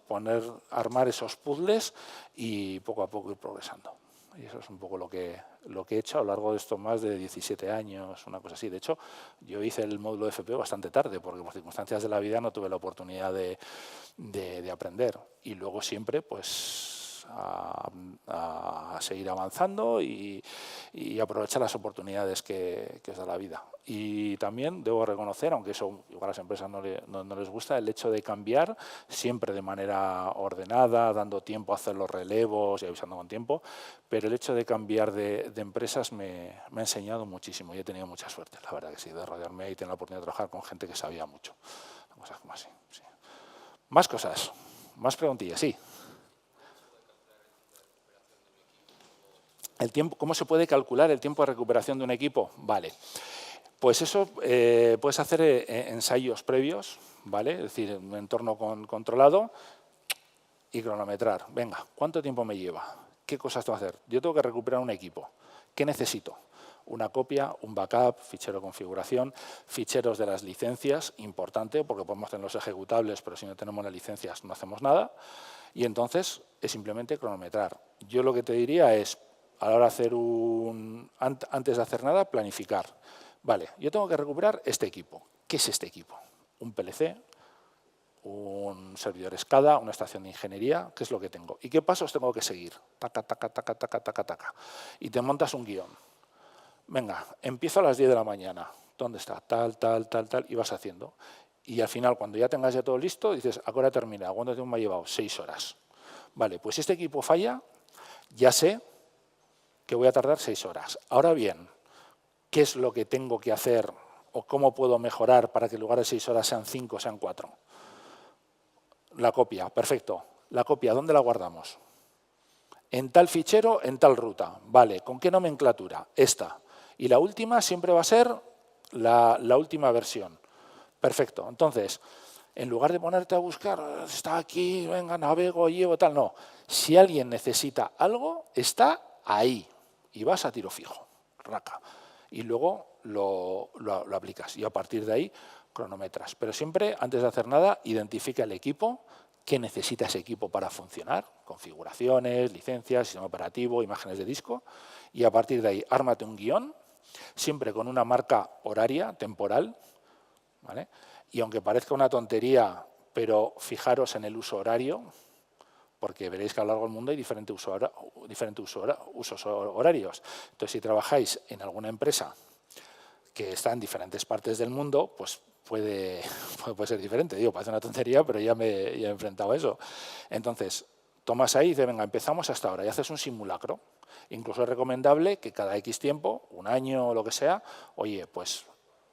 armar esos puzzles y poco a poco ir progresando. Y eso es un poco lo que he hecho a lo largo de estos más de 17 años, una cosa así. De hecho, yo hice el módulo de FP bastante tarde, porque por circunstancias de la vida no tuve la oportunidad de aprender. Y luego siempre, pues, a seguir avanzando y aprovechar las oportunidades que os da la vida. Y también debo reconocer, aunque eso igual a las empresas no les gusta, el hecho de cambiar siempre de manera ordenada, dando tiempo a hacer los relevos y avisando con tiempo, pero el hecho de cambiar de empresas me ha enseñado muchísimo y he tenido mucha suerte, la verdad que sí, de rodearme y tener la oportunidad de trabajar con gente que sabía mucho. Cosas como así. Sí. Más cosas, más preguntillas, sí. El tiempo, ¿cómo se puede calcular el tiempo de recuperación de un equipo? Vale. Pues eso puedes hacer ensayos previos, ¿vale? Es decir, un entorno controlado y cronometrar. Venga, ¿cuánto tiempo me lleva? ¿Qué cosas tengo que hacer? Yo tengo que recuperar un equipo. ¿Qué necesito? Una copia, un backup, fichero de configuración, ficheros de las licencias, importante, porque podemos tener los ejecutables, pero si no tenemos las licencias no hacemos nada. Y entonces es simplemente cronometrar. Yo lo que te diría es, a la hora de hacer antes de hacer nada, planificar. Vale, yo tengo que recuperar este equipo. ¿Qué es este equipo? Un PLC, un servidor SCADA, una estación de ingeniería, ¿qué es lo que tengo? ¿Y qué pasos tengo que seguir? Taca, taca, taca, taca, taca, taca. Y te montas un guión. Venga, empiezo a las 10 de la mañana. ¿Dónde está? Tal, tal, tal, tal, y vas haciendo. Y al final, cuando ya tengas ya todo listo, dices, ¿a qué hora termina? ¿Cuánto tiempo me ha llevado? 6 horas. Vale, pues si este equipo falla, ya sé que voy a tardar 6 horas. Ahora bien, ¿qué es lo que tengo que hacer o cómo puedo mejorar para que en lugar de 6 horas sean 5, sean 4? La copia, perfecto. La copia, ¿dónde la guardamos? En tal fichero, en tal ruta. Vale, ¿con qué nomenclatura? Esta. Y la última siempre va a ser la última versión. Perfecto. Entonces, en lugar de ponerte a buscar, está aquí, venga, navego, llevo, tal, no. Si alguien necesita algo, está ahí. Y vas a tiro fijo. Raca. Y luego lo aplicas. Y a partir de ahí, cronometras. Pero siempre, antes de hacer nada, identifica el equipo, qué necesita ese equipo para funcionar, configuraciones, licencias, sistema operativo, imágenes de disco, y a partir de ahí ármate un guión, siempre con una marca horaria, temporal, ¿vale? Y aunque parezca una tontería, pero fijaros en el uso horario, porque veréis que a lo largo del mundo hay diferentes usos horarios. Entonces, si trabajáis en alguna empresa que está en diferentes partes del mundo, pues puede ser diferente. Digo, parece una tontería, pero ya me he enfrentado a eso. Entonces, tomas ahí y dices, venga, empezamos hasta ahora, y haces un simulacro. Incluso es recomendable que cada X tiempo, un año o lo que sea, oye, pues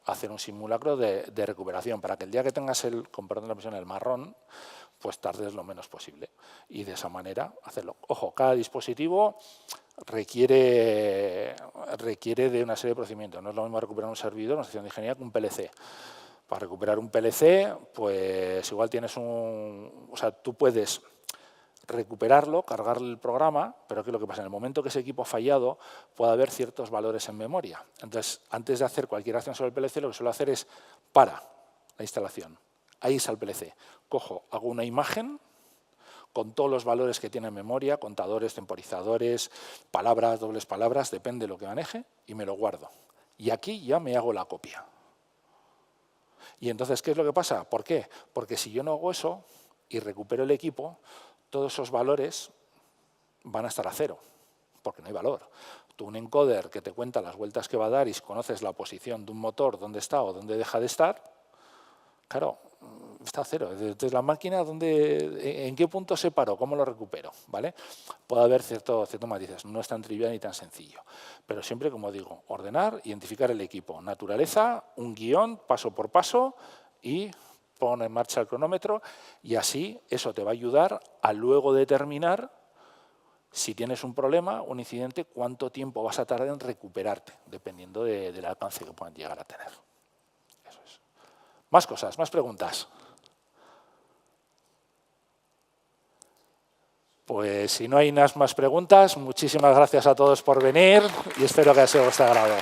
hacer un simulacro de recuperación para que el día que tengas con perdón la expresión, el marrón, pues tardes lo menos posible. Y de esa manera hacerlo. Ojo, cada dispositivo requiere de una serie de procedimientos. No es lo mismo recuperar un servidor, una sección de ingeniería, que un PLC. Para recuperar un PLC, pues igual tienes o sea, tú puedes recuperarlo, cargar el programa, pero ¿qué es lo que pasa? En el momento que ese equipo ha fallado, puede haber ciertos valores en memoria. Entonces, antes de hacer cualquier acción sobre el PLC, lo que suelo hacer es para la instalación. Ahí está el PLC. Cojo, hago una imagen con todos los valores que tiene en memoria, contadores, temporizadores, palabras, dobles palabras, depende de lo que maneje, y me lo guardo. Y aquí ya me hago la copia. Y entonces, ¿qué es lo que pasa? ¿Por qué? Porque si yo no hago eso y recupero el equipo, todos esos valores van a estar a cero, porque no hay valor. Tú, un encoder que te cuenta las vueltas que va a dar y si conoces la posición de un motor, dónde está o dónde deja de estar, claro, está a cero. Entonces, la máquina, ¿en qué punto se paró? ¿Cómo lo recupero? ¿Vale? Puede haber ciertos matices, no es tan trivial ni tan sencillo. Pero siempre, como digo, ordenar, identificar el equipo. Naturaleza, un guión, paso por paso, y pon en marcha el cronómetro, y así eso te va a ayudar a luego determinar, si tienes un problema, un incidente, cuánto tiempo vas a tardar en recuperarte, dependiendo del alcance que puedan llegar a tener. Eso es. Más cosas, más preguntas. Pues si no hay más preguntas, muchísimas gracias a todos por venir y espero que haya sido de vuestro agrado.